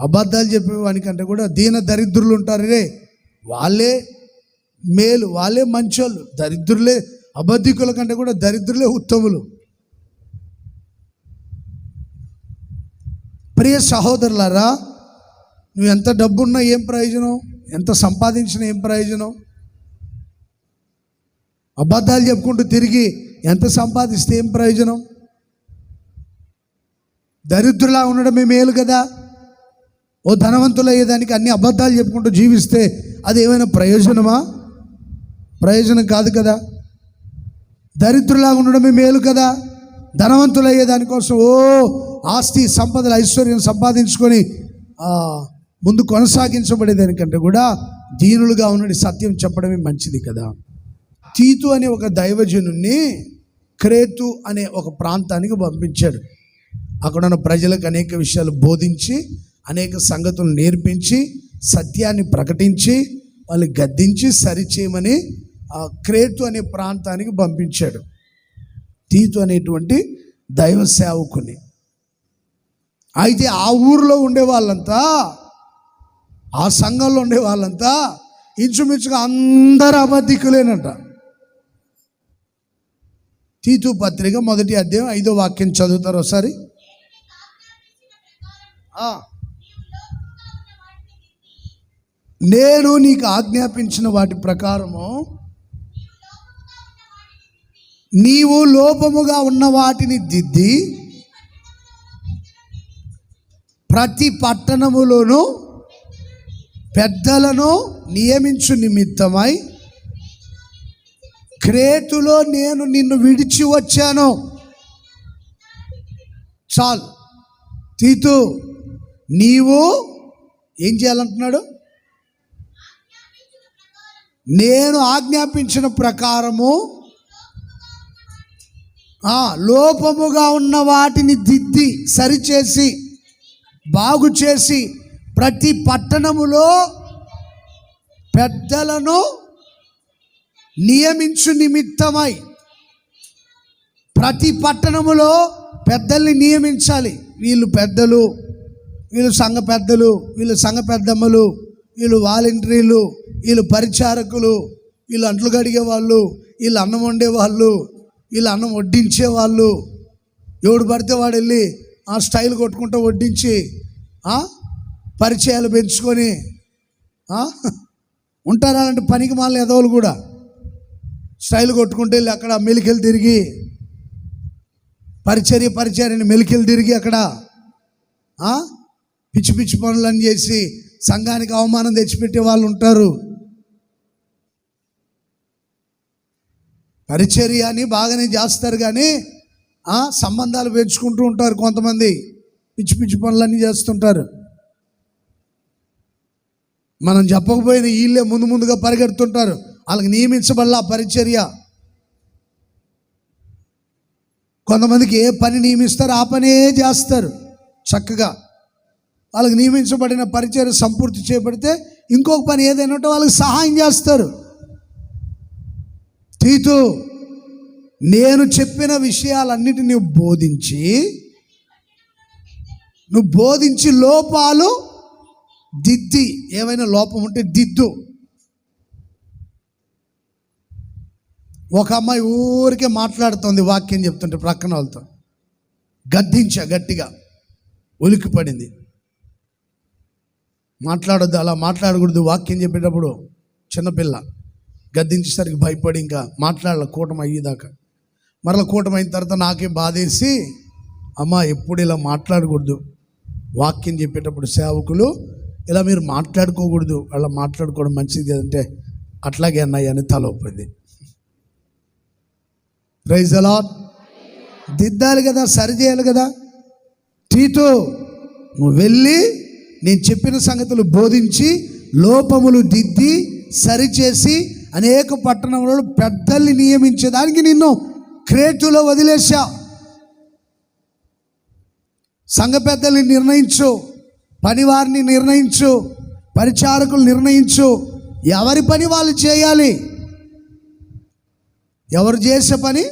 అబద్ధాలు చెప్పేవానికంటే కూడా దీన దరిద్రులు ఉంటారే, వాళ్ళే మేలు, వాళ్ళే మంచోళ్ళు. దరిద్రులే, అబద్ధికుల కంటే కూడా దరిద్రులే ఉత్తములు. ప్రియ సహోదరులారా, నువ్వు ఎంత డబ్బున్నా ఏం ప్రయోజనం? ఎంత సంపాదించినా ఏం ప్రయోజనం? అబద్ధాలు చెప్పుకుంటూ తిరిగి ఎంత సంపాదిస్తే ఏం ప్రయోజనం? దరిద్రులా ఉండడమే మేలు కదా. ఓ ధనవంతులు అయ్యేదానికి అన్ని అబద్ధాలు చెప్పుకుంటూ జీవిస్తే అది ఏమైనా ప్రయోజనమా? ప్రయోజనం కాదు కదా. దరిద్రులా ఉండడమే మేలు కదా. ధనవంతులు అయ్యేదానికోసం ఆస్తి సంపదలు ఐశ్వర్యం సంపాదించుకొని ముందు కొనసాగించబడేదానికంటే కూడా దీనులుగా ఉన్నది సత్యం చెప్పడమే మంచిది కదా. తీతు అనే ఒక దైవజనుణ్ణి క్రేతు అనే ఒక ప్రాంతానికి పంపించాడు. అక్కడ ఉన్న ప్రజలకు అనేక విషయాలు బోధించి, అనేక సంగతులు నేర్పించి, సత్యాన్ని ప్రకటించి, వాళ్ళు గద్దించి సరిచేయమని క్రేతు అనే ప్రాంతానికి పంపించాడు. తీతు అనేటువంటి దైవ సేవకుని. అయితే ఆ ఊరిలో ఉండే వాళ్ళంతా, ఆ సంఘంలో ఉండే వాళ్ళంతా ఇంచుమించుగా అందరు అబద్ధికులేనంట. తీతు పత్రిక 1వ అధ్యాయం 5వ వాక్యం చదువుతారు ఒకసారి. నేను నీకు ఆజ్ఞాపించిన వాటి ప్రకారము నీవు లోపముగా ఉన్న వాటిని దిద్ది ప్రతి పట్టణములోనూ పెద్దలను నియమించు నిమిత్తమై క్రేతులో నేను నిన్ను విడిచి వచ్చాను. చాలు. తీతు, నీవు ఏం చేయాలంటున్నాడు? నేను ఆజ్ఞాపించిన ప్రకారము లోపముగా ఉన్న వాటిని దిద్ది సరిచేసి బాగు చేసి ప్రతి పట్టణములో పెద్దలను నియమించు నిమిత్తమై. ప్రతి పట్టణములో పెద్దల్ని నియమించాలి. వీళ్ళు పెద్దలు, వీళ్ళు సంఘ పెద్దలు, వీళ్ళు సంఘ పెద్దమ్మలు, వీళ్ళు వాలంటీర్లు, వీళ్ళు పరిచారకులు, వీళ్ళు అంట్లు కడిగే వాళ్ళు, వీళ్ళు అన్నం వండేవాళ్ళు, వీళ్ళు అన్నం వడ్డించే వాళ్ళు. ఎవడు పడితే వాడు వెళ్ళి ఆ స్టైల్ కొట్టుకుంటూ వడ్డించి పరిచయాలు పెంచుకొని ఉంటారు. అలాంటి పనికి మాలిన ఎదవలు కూడా స్టైల్ కొట్టుకుంటూ వెళ్ళి అక్కడ మెలికలు తిరిగి పరిచర్యని మెలికలు తిరిగి అక్కడ పిచ్చి పిచ్చి పనులన్నీ చేసి సంఘానికి అవమానం తెచ్చిపెట్టే వాళ్ళు ఉంటారు. పరిచర్య అని బాగానే చేస్తారు కానీ సంబంధాలు పెంచుకుంటూ ఉంటారు. కొంతమంది పిచ్చి పిచ్చి పనులన్నీ చేస్తుంటారు. మనం చెప్పకపోయినా వీళ్ళే ముందుగా పరిగెడుతుంటారు. వాళ్ళకి నియమించబడలా పరిచర్య. కొంతమందికి ఏ పని నియమిస్తారో ఆ పనే చేస్తారు చక్కగా. వాళ్ళకి నియమించబడిన పరిచర్య సంపూర్తి చేయబడితే ఇంకొక పని ఏదైనా ఉంటే వాళ్ళకి సహాయం చేస్తారు. తీతు, నేను చెప్పిన విషయాలన్నిటిని నువ్వు బోధించి లోపాలు దిద్ది, ఏమైనా లోపం ఉంటే దిద్దు. ఒక అమ్మాయి ఊరికే మాట్లాడుతుంది, వాక్యం చెప్తుంటే ప్రక్కన వాళ్ళతో గట్టిగా ఉలిక్కి పడింది. మాట్లాడొద్దు, అలా మాట్లాడకూడదు వాక్యం చెప్పేటప్పుడు. చిన్నపిల్ల గద్దించేసరికి భయపడి ఇంకా మాట్లాడాల కూటమి అయ్యేదాకా. మరలా కూటమి అయిన తర్వాత నాకే బాధేసి, అమ్మ ఎప్పుడు ఇలా మాట్లాడకూడదు, వాక్యం చెప్పేటప్పుడు సేవకులు ఇలా మీరు మాట్లాడుకోకూడదు, అలా మాట్లాడుకోవడం మంచిది కదంటే అట్లాగే అన్నయ్య అని తల ఒప్పింది. Praise the Lord. దిద్దాలి కదా, సరి చేయాలి కదా. తీతు, నువ్వు వెళ్ళి నేను చెప్పిన సంగతులు బోధించి లోపములు దిద్ది సరిచేసి అనేక పట్టణంలో పెద్దల్ని నియమించేదానికి నిన్ను క్రేతులో వదిలేశా. సంఘ పెద్దల్ని నిర్ణయించు, పనివారిని నిర్ణయించు, పరిచారకులు నిర్ణయించు. ఎవరి పని వాళ్ళు చేయాలి. ఎవరు చేసే పని,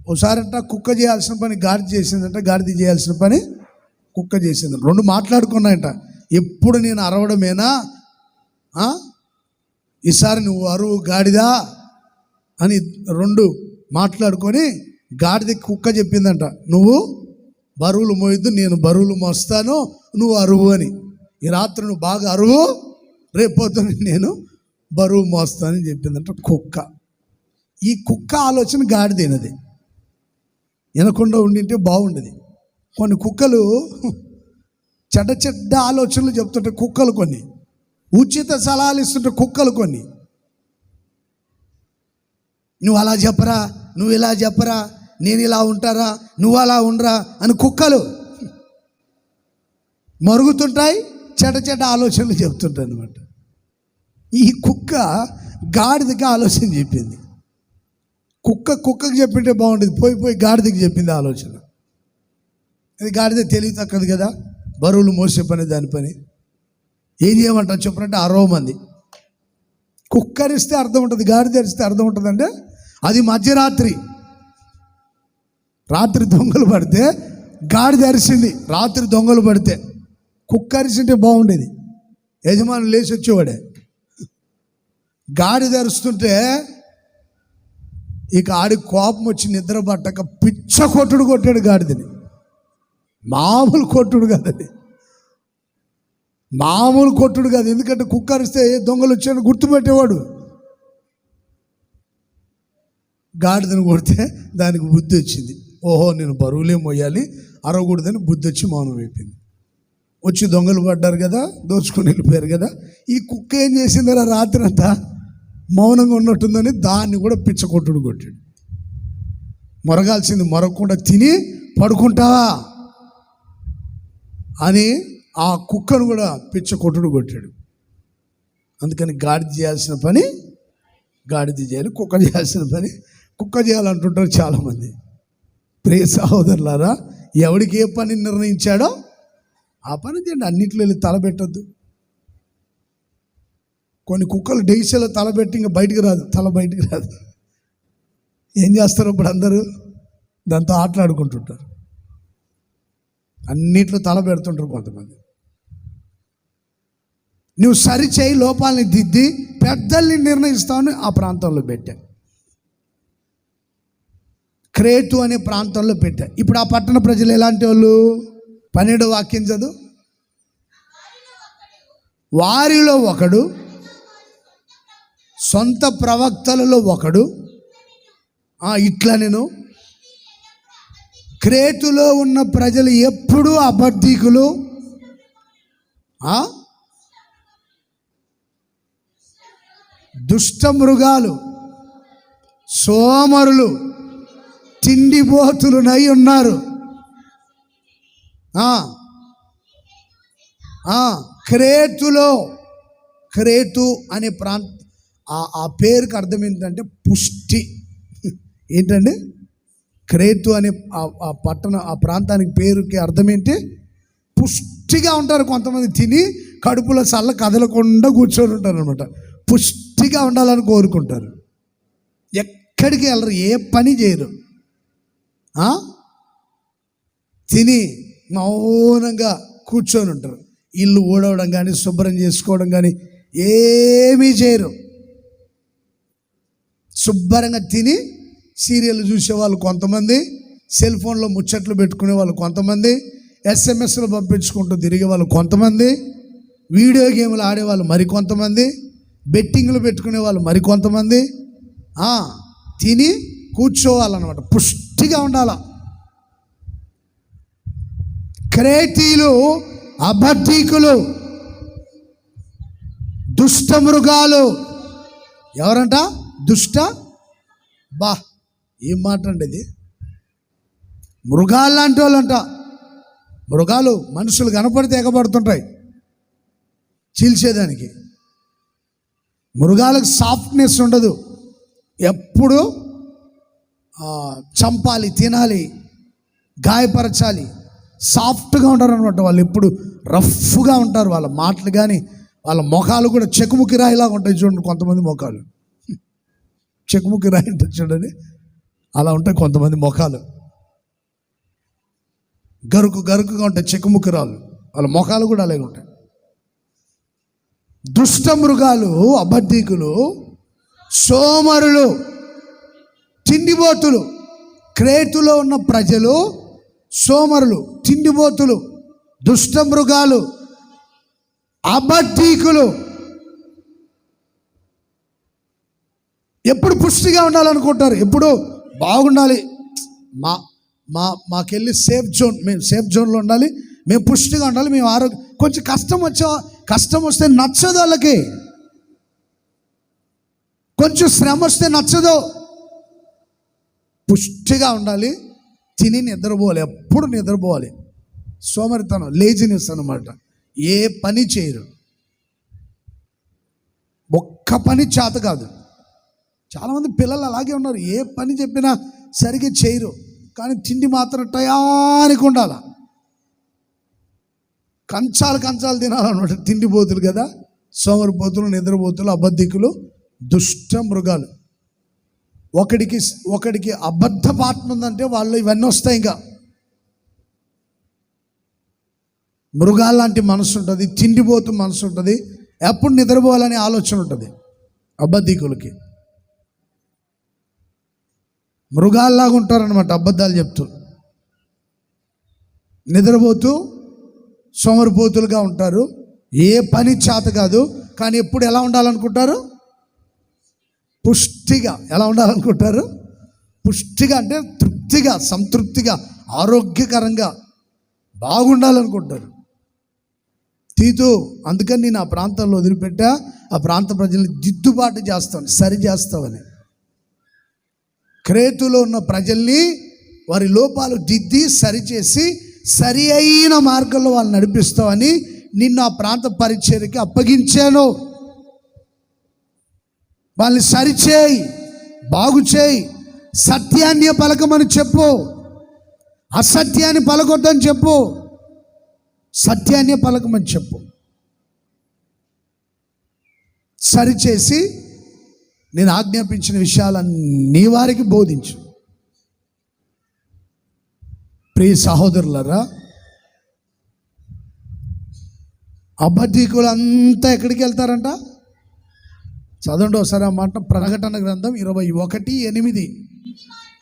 ఒకసారంట కుక్క చేయాల్సిన పని గాడిద చేసిందంట, గాడిద చేయాల్సిన పని కుక్క చేసింది. రెండు మాట్లాడుకున్నాయంట. ఎప్పుడు నేను అరవడమేనా, ఈసారి నువ్వు అరువు గాడిదా అని రెండు మాట్లాడుకొని గాడిద కుక్క చెప్పిందంట, నువ్వు బరువులు మోయొద్దు, నేను బరువులు మోస్తాను, నువ్వు అరువు అని. ఈ రాత్రి నువ్వు బాగా అరువు, రేపొద్దున నేను బరువు మోస్తానని చెప్పిందంట కుక్క. ఈ కుక్క ఆలోచన గాడిదైనది, వినకుండా ఉండింటే బాగుండేది. కొన్ని కుక్కలు చెడ్డ ఆలోచనలు చెప్తుంటే కుక్కలు, కొన్ని ఉచిత సలహాలు ఇస్తుంటే కుక్కలు, కొన్ని నువ్వు అలా చెప్పరా, నువ్వు ఇలా చెప్పరా, నేను ఇలా ఉంటారా, నువ్వు అలా ఉండరా అని కుక్కలు మరుగుతుంటాయి, చెడ్డ ఆలోచనలు చెప్తుంటాయి అన్నమాట. ఈ కుక్క గాడిదకి ఆలోచన చెప్పింది. కుక్కకి చెప్పింటే బాగుండేది, పోయి గాడిదకి చెప్పింది ఆలోచన. అది గాడిద తెలివి తక్కదు కదా, బరువులు మోసే పని దాని పని. ఏం చేయమంటారు చెప్పనంటే 60 మంది. కుక్కరిస్తే అర్థం ఉంటుంది, గాడిద అరిస్తే అర్థం ఉంటుంది. అంటే అది మధ్యరాత్రి దొంగలు పడితే గాడిద అరిసింది, రాత్రి దొంగలు పడితే. కుక్క అరిసింటే బాగుండేది, యజమానులు లేచి వచ్చేవాడే. గాడిద అరుస్తుంటే ఇక ఆడి కోపం వచ్చి నిద్ర పట్టక పిచ్చ కొట్టాడు గాడిదని. మామూలు కొట్టుడు కాదు అది, మామూలు కొట్టుడు కాదు. ఎందుకంటే కుక్క అరిస్తే దొంగలు వచ్చాయని గుర్తుపెట్టేవాడు. గాడిదని కొడితే దానికి బుద్ధి వచ్చింది, ఓహో నేను బరువులే మోయాలి, అరవకూడదని బుద్ధి వచ్చి మౌనం అయిపోయింది. వచ్చి దొంగలు పడ్డారు కదా, దోచుకొని వెళ్ళిపోయారు కదా. ఈ కుక్క ఏం చేసిందో రాత్రి అంతా మౌనంగా ఉన్నట్టుందని దాన్ని కూడా పిచ్చ కొట్టాడు. మొరగాల్సింది మొరగకుండా తిని పడుకుంటావా అని ఆ కుక్కను కూడా పిచ్చ కొట్టాడు. అందుకని గాడిద చేయాల్సిన పని గాడిద చేయాలి, కుక్క చేయాల్సిన పని కుక్క చేయాలంటుంటారు చాలామంది. ప్రియ సహోదరులారా, ఎవడికి ఏ పని నిర్ణయించాడో ఆ పని చేయండి, అన్నింటిలో వెళ్ళి తలపెట్టద్దు. కొన్ని కుక్కలు డెయిసీలో తల పెట్టి ఇంకా బయటికి రాదు, తల బయటికి రాదు. ఏం చేస్తారు ఇప్పుడు అందరూ? దాంతో ఆటలాడుకుంటుంటారు, అన్నిట్లో తల పెడుతుంటారు కొంతమంది. నువ్వు సరిచేయి, లోపాలని దిద్ది పెద్దల్ని నిర్ణయిస్తావని ఆ ప్రాంతంలో పెట్టా. క్రేతు అనే ప్రాంతంలో పెట్టా. ఇప్పుడు ఆ పట్టణ ప్రజలు ఎలాంటి వాళ్ళు? 12వ వాక్యం చదువు. వారిలో ఒకడు, సొంత ప్రవక్తలలో ఒకడు ఇట్లా నేను క్రేతులో ఉన్న ప్రజలు ఎప్పుడూ అబద్ధికులు, దుష్ట మృగాలు, సోమరులు, తిండిబోతులునై ఉన్నారు. క్రేతులో, క్రేతు అనే ఆ పేరుకి అర్థం ఏంటంటే పుష్టి. ఏంటండి క్రేతు అనే ఆ పట్టణ, ఆ ప్రాంతానికి పేరుకి అర్థం ఏంటి? పుష్టిగా ఉంటారు. కొంతమంది తిని కడుపులో చల్ల కదలకుండా కూర్చొని ఉంటారు అనమాట. పుష్టిగా ఉండాలని కోరుకుంటారు. ఎక్కడికి వెళ్ళరు, ఏ పని చేయరు, తిని మౌనంగా కూర్చొని ఉంటారు. ఇల్లు ఊడవడం కానీ, శుభ్రం చేసుకోవడం కానీ ఏమీ చేయరు. శుభ్రంగా తిని సీరియల్ చూసేవాళ్ళు కొంతమంది, సెల్ ఫోన్లో ముచ్చట్లు పెట్టుకునే వాళ్ళు కొంతమంది, ఎస్ఎంఎస్లు పంపించుకుంటూ తిరిగే వాళ్ళు కొంతమంది, వీడియో గేమ్లు ఆడేవాళ్ళు మరికొంతమంది, బెట్టింగ్లు పెట్టుకునే వాళ్ళు మరికొంతమంది. తిని కూర్చోవాలన్నమాట, పుష్టిగా ఉండాల. క్రేతీలు అబద్ధీకులు, దుష్ట మృగాలు. ఎవరంట? ఏం మాట అండి ఇది? మృగాలు లాంటి వాళ్ళంట. మృగాలు మనుషులు కనపడితే ఎగబడుతుంటాయి చీల్చేదానికి. మృగాలకు సాఫ్ట్నెస్ ఉండదు, ఎప్పుడు చంపాలి, తినాలి, గాయపరచాలి. సాఫ్ట్గా ఉంటారు అనమాట వాళ్ళు. ఎప్పుడు రఫ్గా ఉంటారు. వాళ్ళ మాటలు కానీ, వాళ్ళ ముఖాలు కూడా చెకుముకి రాయిలాగా ఉంటాయి. చూడండి కొంతమంది ముఖాలు, చెకుముకి రాయి ఉంటుంది చూడండి, అలా ఉంటాయి కొంతమంది ముఖాలు. గరుకుగా ఉంటాయి చెకుముకి రాళ్ళు. వాళ్ళ ముఖాలు కూడా అలాగే ఉంటాయి. దుష్ట మృగాలు, అబద్ధీకులు, సోమరులు, తిండిబోతులు. క్రేతులో ఉన్న ప్రజలు సోమరులు, తిండిబోతులు, దుష్ట మృగాలు, అబద్ధీకులు. ఎప్పుడు పుష్టిగా ఉండాలనుకుంటారు, ఎప్పుడు బాగుండాలి. మాకెళ్ళి సేఫ్ జోన్, మేము సేఫ్ జోన్లో ఉండాలి, మేము పుష్టిగా ఉండాలి, మేము ఆరోగ్యం. కొంచెం కష్టం వస్తే నచ్చదు వాళ్ళకి, కొంచెం శ్రమ వస్తే నచ్చదు. పుష్టిగా ఉండాలి, తిని నిద్రపోవాలి, ఎప్పుడు నిద్రపోవాలి. సోమరితనం, లేజినెస్ అన్నమాట. ఏ పని చేయరు, ఒక్క పని చేత కాదు. చాలామంది పిల్లలు అలాగే ఉన్నారు, ఏ పని చెప్పినా సరిగ్గా చేయరు, కానీ తిండి మాత్రం టయానికి ఉండాలి. కంచాలు తినాలన్నమాట. తిండిపోతులు కదా, సోమరిపోతులు, నిద్రపోతులు, అబద్ధికులు, దుష్ట మృగాలు. ఒకడికి అబద్ధ పాఠం ఉందంటే వాళ్ళు ఇవన్నీ వస్తాయి. ఇంకా మృగాలు లాంటి మనసు ఉంటుంది, తిండిపోతు మనసు ఉంటుంది, ఎప్పుడు నిద్రపోవాలనే ఆలోచన ఉంటుంది అబద్ధికులకి. మృగాల్లాగా ఉంటారనమాట అబద్ధాలు చెప్తూ. నిద్రపోతూ సోమరిపోతులుగా ఉంటారు, ఏ పని చేత కాదు, కానీ ఎప్పుడు ఎలా ఉండాలనుకుంటారు? పుష్టిగా. ఎలా ఉండాలనుకుంటారు? పుష్టిగా అంటే తృప్తిగా, సంతృప్తిగా, ఆరోగ్యకరంగా బాగుండాలనుకుంటారు. తీతు, అందుకని నేను ఆ ప్రాంతంలో వదిలిపెట్టా, ఆ ప్రాంత ప్రజల్ని దిద్దుబాటు చేస్తాను, సరి చేస్తామని. క్రేతులో ఉన్న ప్రజల్ని వారి లోపాలు దిద్ది సరిచేసి సరి అయిన మార్గంలో వాళ్ళు నడిపిస్తామని నిన్ను ఆ ప్రాంత పరిచర్యకి అప్పగించాను. వాళ్ళని సరిచేయి, బాగు చేయి, సత్యాన్ని పలకమని చెప్పు, అసత్యాన్ని పలకొద్దని చెప్పు, సత్యాన్ని పలకమని చెప్పు. సరిచేసి నేను ఆజ్ఞాపించిన విషయాలన్నీ వారికి బోధించు. ప్రియ సహోదరులారా, అబద్ధీకులంతా ఎక్కడికి వెళ్తారంట? చదవండి ఒకసారి ఆ మాట. ప్రకటన గ్రంథం 21:8.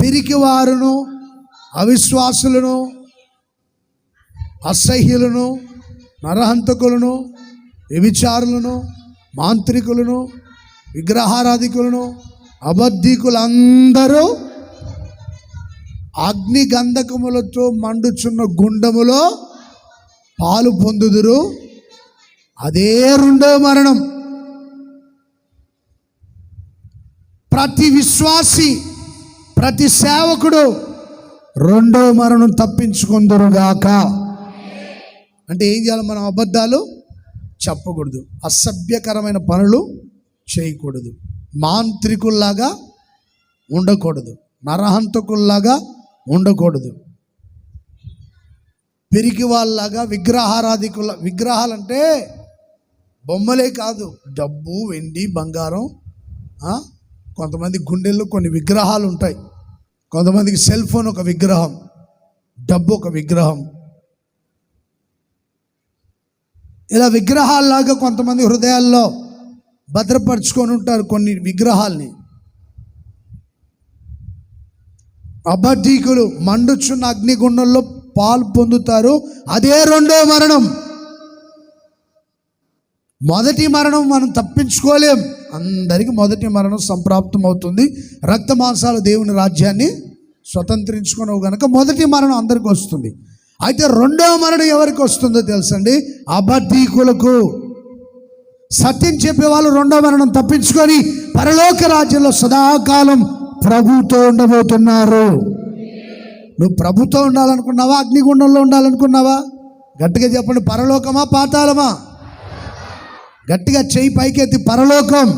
పిరికివారును, అవిశ్వాసులను, అసహ్యులను, నరహంతకులను, వ్యభిచారులను, మాంత్రికులను, విగ్రహారాధికులను, అబద్ధీకులందరూ అగ్ని గంధకములతో మండుచున్న గుండములో పాలు పొందుదురు. అదే రెండో మరణం. ప్రతి విశ్వాసి, ప్రతి సేవకుడు రెండో మరణం తప్పించుకుందరుగాక. అంటే ఏం చేయాలి? మనం అబద్ధాలు చెప్పకూడదు, అసభ్యకరమైన పనులు చేయకూడదు, మాంత్రికుల్లాగా ఉండకూడదు, నరహంతకుల్లాగా ఉండకూడదు, పిరికి వాళ్ళలాగా విగ్రహాలంటే బొమ్మలే కాదు, డబ్బు, వెండి, బంగారం. కొంతమంది గుండెల్లో కొన్ని విగ్రహాలు ఉంటాయి. కొంతమందికి సెల్ ఫోన్ ఒక విగ్రహం, డబ్బు ఒక విగ్రహం. ఇలా విగ్రహాల్లాగా కొంతమంది హృదయాల్లో భద్రపరుచుకొని ఉంటారు కొన్ని విగ్రహాల్ని. అబద్ధీకులు మండుచున్న అగ్నిగుండంలో పాలు పొందుతారు. అదే రెండో మరణం. మొదటి మరణం మనం తప్పించుకోలేం. అందరికీ మొదటి మరణం సంప్రాప్తం అవుతుంది. రక్త మాంసాలు దేవుని రాజ్యాన్ని స్వతంత్రించుకున్నావు కనుక మొదటి మరణం అందరికి వస్తుంది. అయితే రెండో మరణం ఎవరికి వస్తుందో తెలుసండి? అబద్ధీకులకు. సత్యం చెప్పే వాళ్ళు రెండో మరణం తప్పించుకొని పరలోక రాజ్యంలో సదాకాలం ప్రభుతో ఉండబోతున్నారు. నువ్వు ప్రభుతో ఉండాలనుకున్నావా? అగ్నిగుండంలో ఉండాలనుకున్నావా? గట్టిగా చెప్పండి. పరలోకమా, పాతాళమా? గట్టిగా చెయ్యి పైకెత్తి. పరలోకం.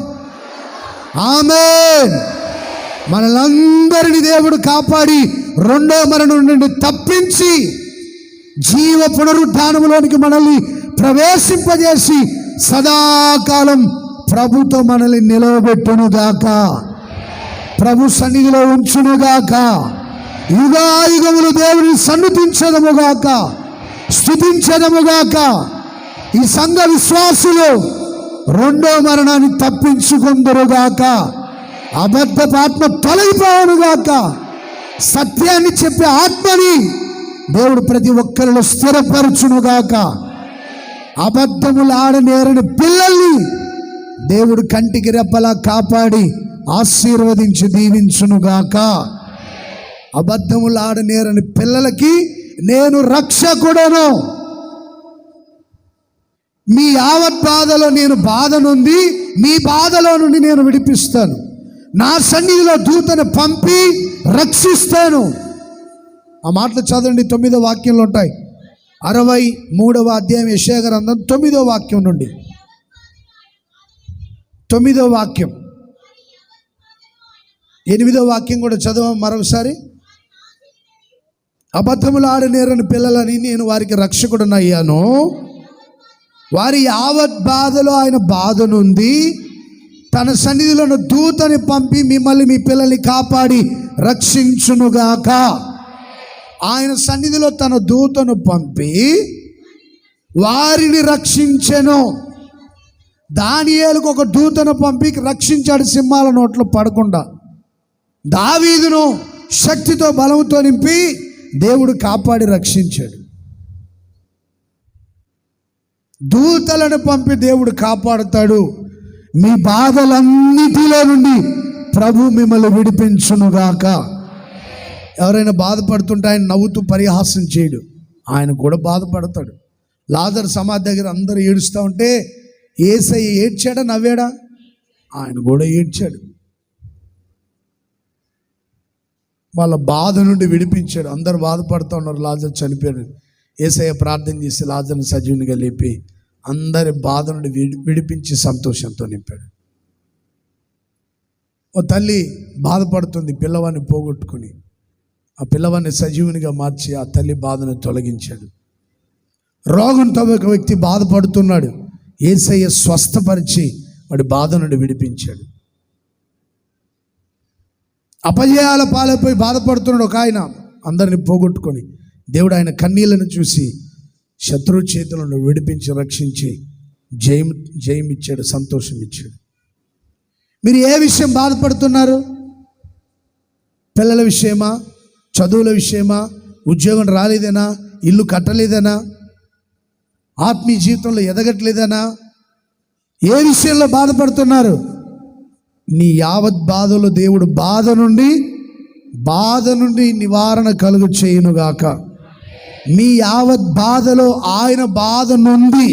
ఆమేన్. మనలందరినీ దేవుడు కాపాడి రెండో మరణం నుండి తప్పించి జీవ పునరుద్ధానములోనికి మనల్ని ప్రవేశింపజేసి సదాకాలం ప్రభుతో మనల్ని నిలవబెట్టునుగాక, ప్రభు సన్నిధిలో ఉంచునుగాక, యుగాయుగములు దేవుని సన్నుతించదముగాక, స్తుతించదముగాక. ఈ సంఘ విశ్వాసులు రెండో మరణాన్ని తప్పించుకుందరుగాక, అబద్ధపు ఆత్మ తొలగిపోవునుగాక, సత్యాన్ని చెప్పే ఆత్మని దేవుడు ప్రతి ఒక్కరిలో స్థిరపరచునుగాక. అబద్ధములు ఆడనేరని పిల్లల్ని దేవుడు కంటికి రెప్పలా కాపాడి ఆశీర్వదించి దీవించునుగాక. అబద్ధములు ఆడనేరని పిల్లలకి నేను రక్షకుడను. మీ యావత్ బాధలో నేను బాధ నుండి, మీ బాధలో నుండి నేను విడిపిస్తాను. నా సన్నిధిలో దూతను పంపి రక్షిస్తాను. ఆ మాటలు చదవండి. 9వ వాక్యంలో ఉంటాయి. 63వ అధ్యాయం యెషయా గ్రంథం 9వ వాక్యం నుండి 9వ వాక్యం, 8వ వాక్యం కూడా చదవం మరొకసారి. అబద్ధములు ఆడనేరని పిల్లలని నేను వారికి రక్షకుడనయ్యాను. వారి యావత్ బాధలో ఆయన బాధ నుండి తన సన్నిధిలో దూతని పంపి మిమ్మల్ని, మీ పిల్లల్ని కాపాడి రక్షించునుగాక. ఆయన సన్నిధిలో తన దూతను పంపి వారిని రక్షించెను. దానియేలుకు ఒక దూతను పంపి రక్షించాడు సింహాల నోట్లో పడకుండా. దావీదును శక్తితో, బలముతో నింపి దేవుడు కాపాడి రక్షించాడు. దూతలను పంపి దేవుడు కాపాడుతాడు. మీ బాధలన్నిటిలో నుండి ప్రభు మిమ్మల్ని విడిపించునుగాక. ఎవరైనా బాధపడుతుంటే ఆయన నవ్వుతూ పరిహాసం చేయడు, ఆయన కూడా బాధపడతాడు. లాజరు సమాధి దగ్గర అందరూ ఏడుస్తూ ఉంటే యేసయ్య ఏడ్చాడా, నవ్వాడా? ఆయన కూడా ఏడ్చాడు. వాళ్ళ బాధ నుండి విడిపించాడు. అందరు బాధపడుతూ ఉన్నారు, లాజరు చనిపోయాడు. యేసయ్య ప్రార్థన చేసి లాజరుని సజీవునిగా లేపి అందరి బాధ నుండి విడిపించి సంతోషంతో నింపాడు. ఓ తల్లి బాధపడుతుంది పిల్లవాడిని పోగొట్టుకుని. ఆ పిల్లవాడిని సజీవునిగా మార్చి ఆ తల్లి బాధను తొలగించాడు. రోగంతో ఒక వ్యక్తి బాధపడుతున్నాడు. యేసయ్య స్వస్థపరిచి వాడి బాధ నుండి విడిపించాడు. అపజయాల పాలైపోయి బాధపడుతున్నాడు ఒక ఆయన, అందరిని పోగొట్టుకొని దేవుడు ఆయన కన్నీళ్లను చూసి శత్రువు చేతులను విడిపించి రక్షించి జయం ఇచ్చాడు, సంతోషం ఇచ్చాడు. మీరు ఏ విషయం బాధపడుతున్నారు? పిల్లల విషయమా, చదువుల విషయమా, ఉద్యోగం రాలేదనా, ఇల్లు కట్టలేదనా, ఆత్మీయ జీవితంలో ఎదగట్లేదనా, ఏ విషయంలో బాధపడుతున్నారు? నీ యావత్ బాధలో దేవుడు బాధ నుండి నివారణ కలుగు చేయునుగాక. మీ యావత్ బాధలో ఆయన బాధ నుండి,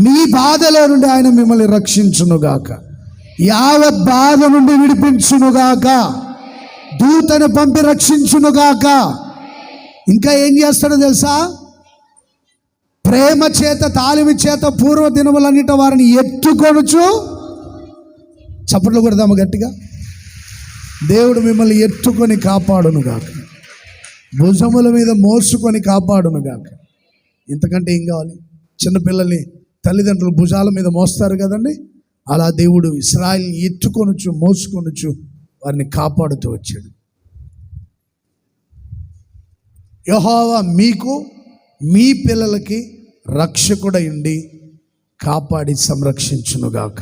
మీ బాధలో నుండి ఆయన మిమ్మల్ని రక్షించునుగాక, యావత్ బాధ నుండి విడిపించునుగాక, దూతను పంపి రక్షించునుగాక. ఇంకా ఏం చేస్తాడో తెలుసా? ప్రేమ చేత తాలిమి చేత పూర్వ దినములన్నిట వారిని ఎత్తుకొనుచు, చప్పట్లు కొడదాము గట్టిగా, దేవుడు మిమ్మల్ని ఎత్తుకొని కాపాడునుగాక, భుజముల మీద మోసుకొని కాపాడునుగాక. ఇంతకంటే ఏం కావాలి? చిన్నపిల్లల్ని తల్లిదండ్రులు భుజాల మీద మోస్తారు కదండి, అలా దేవుడు ఇశ్రాయేలుని ఎత్తుకొనుచు మోసుకొనుచు వారిని కాపాడుతూ వచ్చాడు. యెహోవా మీకు మీ పిల్లలకి రక్షకుడై ఉండి కాపాడి సంరక్షించునుగాక.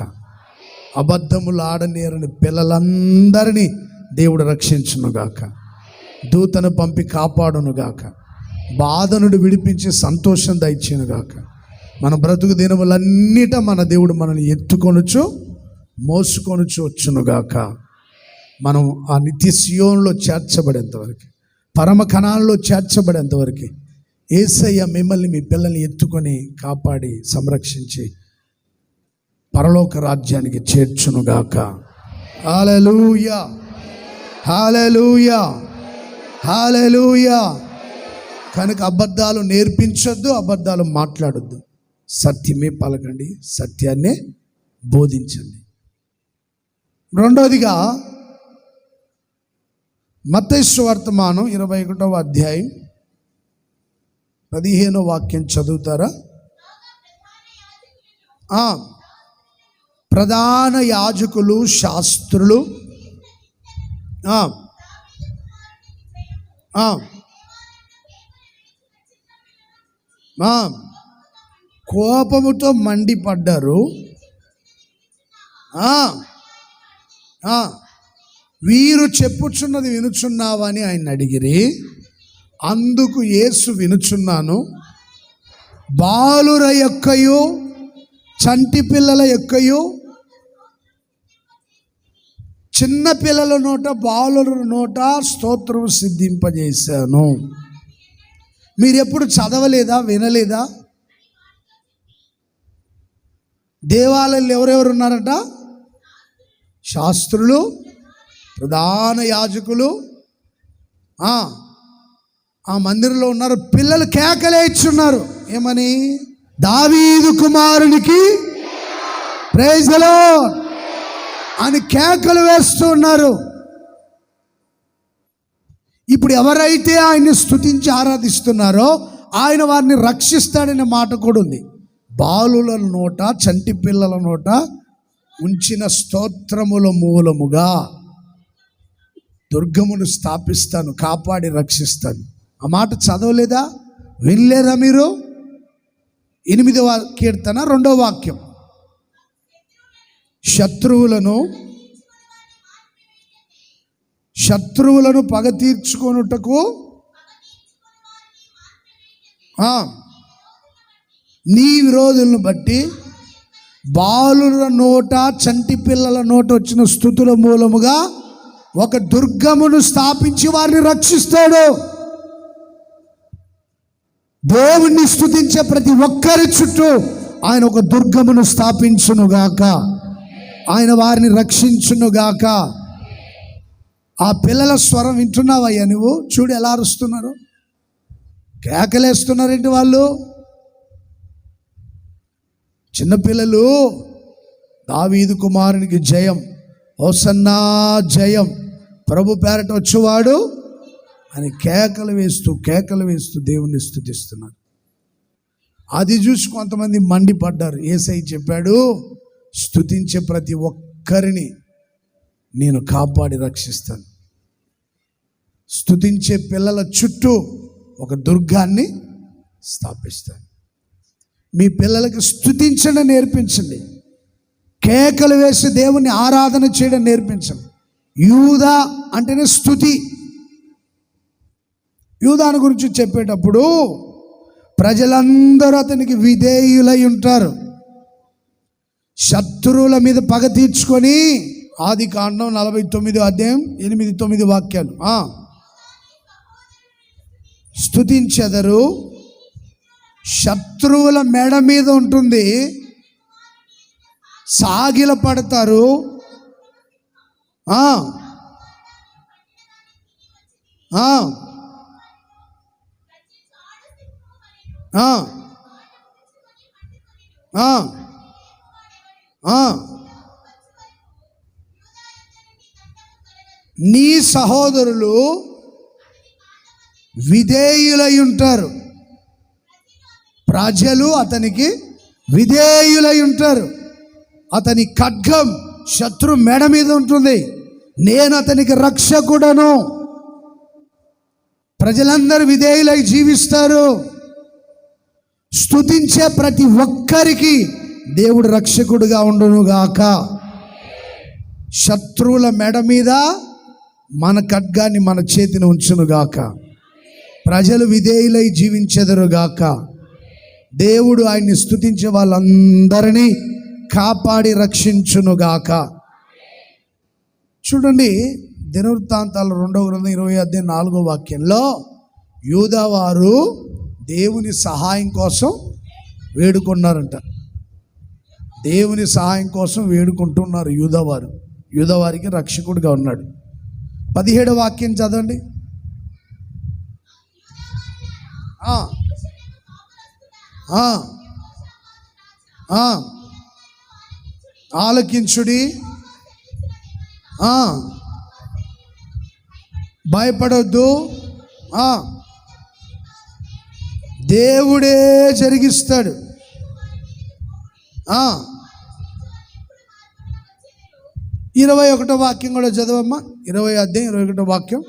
అబద్ధములు ఆడనేరని పిల్లలందరినీ దేవుడు రక్షించునుగాక, దూతను పంపి కాపాడునుగాక, బాధ నుండి విడిపించి సంతోషం దయచేయునుగాక. మన బ్రతుకు దినములన్నిట మన దేవుడు మనల్ని ఎత్తుకొనుచు మోసుకొనుచు వచ్చునుగాక. మనం ఆ నిత్య సియోనులో చేర్చబడేంతవరకు, పరమ కణాల్లో చేర్చబడేంతవరకు యేసయ్య మిమ్మల్ని మీ పిల్లల్ని ఎత్తుకొని కాపాడి సంరక్షించి పరలోక రాజ్యానికి చేర్చునుగాక. హల్లెలూయా, హల్లెలూయా, హల్లెలూయా. కనుక అబద్ధాలు నేర్పించొద్దు, అబద్ధాలు మాట్లాడొద్దు, సత్యమే పలకండి, సత్యాన్నే బోధించండి. రెండవదిగా మత్తయి సువార్తమానం 21వ అధ్యాయం 15వ వాక్యం చదువుతారా? ప్రధాన యాజకులు శాస్త్రులు కోపముతో మండిపడ్డారు. వీరు చెప్పుచున్నది వినుచున్నావని ఆయన అడిగిరి. అందుకు యేసు, వినుచున్నాను. బాలుర యొక్కయు చంటి పిల్లల యొక్కయు, చిన్న పిల్లల నోట బాలుర నోట స్తోత్రం సిద్ధింపజేశాను. మీరు ఎప్పుడు చదవలేదా, వినలేదా? దేవాలయంలో ఎవరెవరు ఉన్నారట? శాస్త్రులు, ప్రధాన యాజకులు ఆ మందిరంలో ఉన్నారు. పిల్లలు కేకలే ఇచ్చున్నారు. ఏమని? దావీదు కుమారునికి ప్రైజ్ ది లార్డ్ అని కేకలు వేస్తూ ఉన్నారు. ఇప్పుడు ఎవరైతే ఆయన్ని స్తుతించి ఆరాధిస్తున్నారో ఆయన వారిని రక్షిస్తాడనే మాట కూడా ఉంది. బాలుల నోట, చంటి పిల్లల నోట ఉంచిన స్తోత్రముల మూలముగా దుర్గమును స్థాపిస్తాను, కాపాడి రక్షిస్తాను. ఆ మాట చదవలేదా, వినలేదా మీరు? 8వ కీర్తన 2వ వాక్యం. శత్రువులను పగ తీర్చుకొనుటకు నీ విరోధులను బట్టి బాలుల నోట, చంటి పిల్లల నోట వచ్చిన స్తుతుల మూలముగా ఒక దుర్గమును స్థాపించి వారిని రక్షిస్తాడు. దేవుణ్ణి స్తుతించే ప్రతి ఒక్కరి చుట్టూ ఆయన ఒక దుర్గమును స్థాపించునుగాక, ఆయన వారిని రక్షించునుగాక. ఆ పిల్లల స్వరం వింటున్నావయ్యా నువ్వు? చూడు ఎలా అరుస్తున్నారు, కేకలేస్తున్నారేంటి వాళ్ళు. చిన్నపిల్లలు దావీదు కుమారునికి జయం, హోసన్నా జయం, ప్రభు పేరట వచ్చేవాడు అని కేకలు వేస్తూ దేవుణ్ణి స్తుతిస్తున్నారు. అది చూసి కొంతమంది మండిపడ్డారు. యేసయ్య చెప్పాడు, స్తుతించే ప్రతి ఒక్కరిని నేను కాపాడి రక్షిస్తాను. స్తుతించే పిల్లల చుట్టూ ఒక దుర్గాన్ని స్థాపిస్తాను. మీ పిల్లలకి స్తుతించడం నేర్పించండి. కేకలు వేసి దేవుని ఆరాధన చేయడం నేర్పించండి. యూదా అంటేనే స్తుతి. యూదాను గురించి చెప్పేటప్పుడు ప్రజలందరూ అతనికి విధేయులై ఉంటారు. శత్రువుల మీద పగ తీర్చుకొని, ఆదికాండం 49 అధ్యాయం 8-9 వాక్యాలు. స్తుతించెదరు, శత్రువుల మెడ మీద ఉంటుంది, సాగిల పడతారు. నీ సహోదరులు విధేయులై ఉంటారు. ప్రజలు అతనికి విధేయులై ఉంటారు. అతని ఖడ్గం శత్రు మెడ మీద ఉంటుంది. నేను అతనికి రక్షకుడను. ప్రజలందరూ విధేయులై జీవిస్తారు. స్తుతించే ప్రతి ఒక్కరికి దేవుడు రక్షకుడుగా ఉండునుగాక. శత్రువుల మెడ మీద మన ఖడ్గాన్ని మన చేతిని ఉంచునుగాక. ప్రజలు విధేయులై జీవించెదరుగాక. దేవుడు ఆయన్ని స్తుతించే వాళ్ళందరినీ కాపాడి రక్షించునుగాక. చూడండి, దినవృత్తాంతాలు 2వ గ్రంథం 20 అధ్యాయం 4వ వాక్యంలో యూదావారు దేవుని సహాయం కోసం వేడుకున్నారంట. దేవుని సహాయం కోసం వేడుకుంటున్నారు యూదావారు. యూదావారికి రక్షకుడిగా ఉన్నాడు. 17వ వాక్యం చదవండి. ఆలకించుడి, భయపడొద్దు, దేవుడే జరిగిస్తాడు. 21వ వాక్యం కూడా చదవమ్మా. 20 అధ్యాయం 21వ వాక్యం.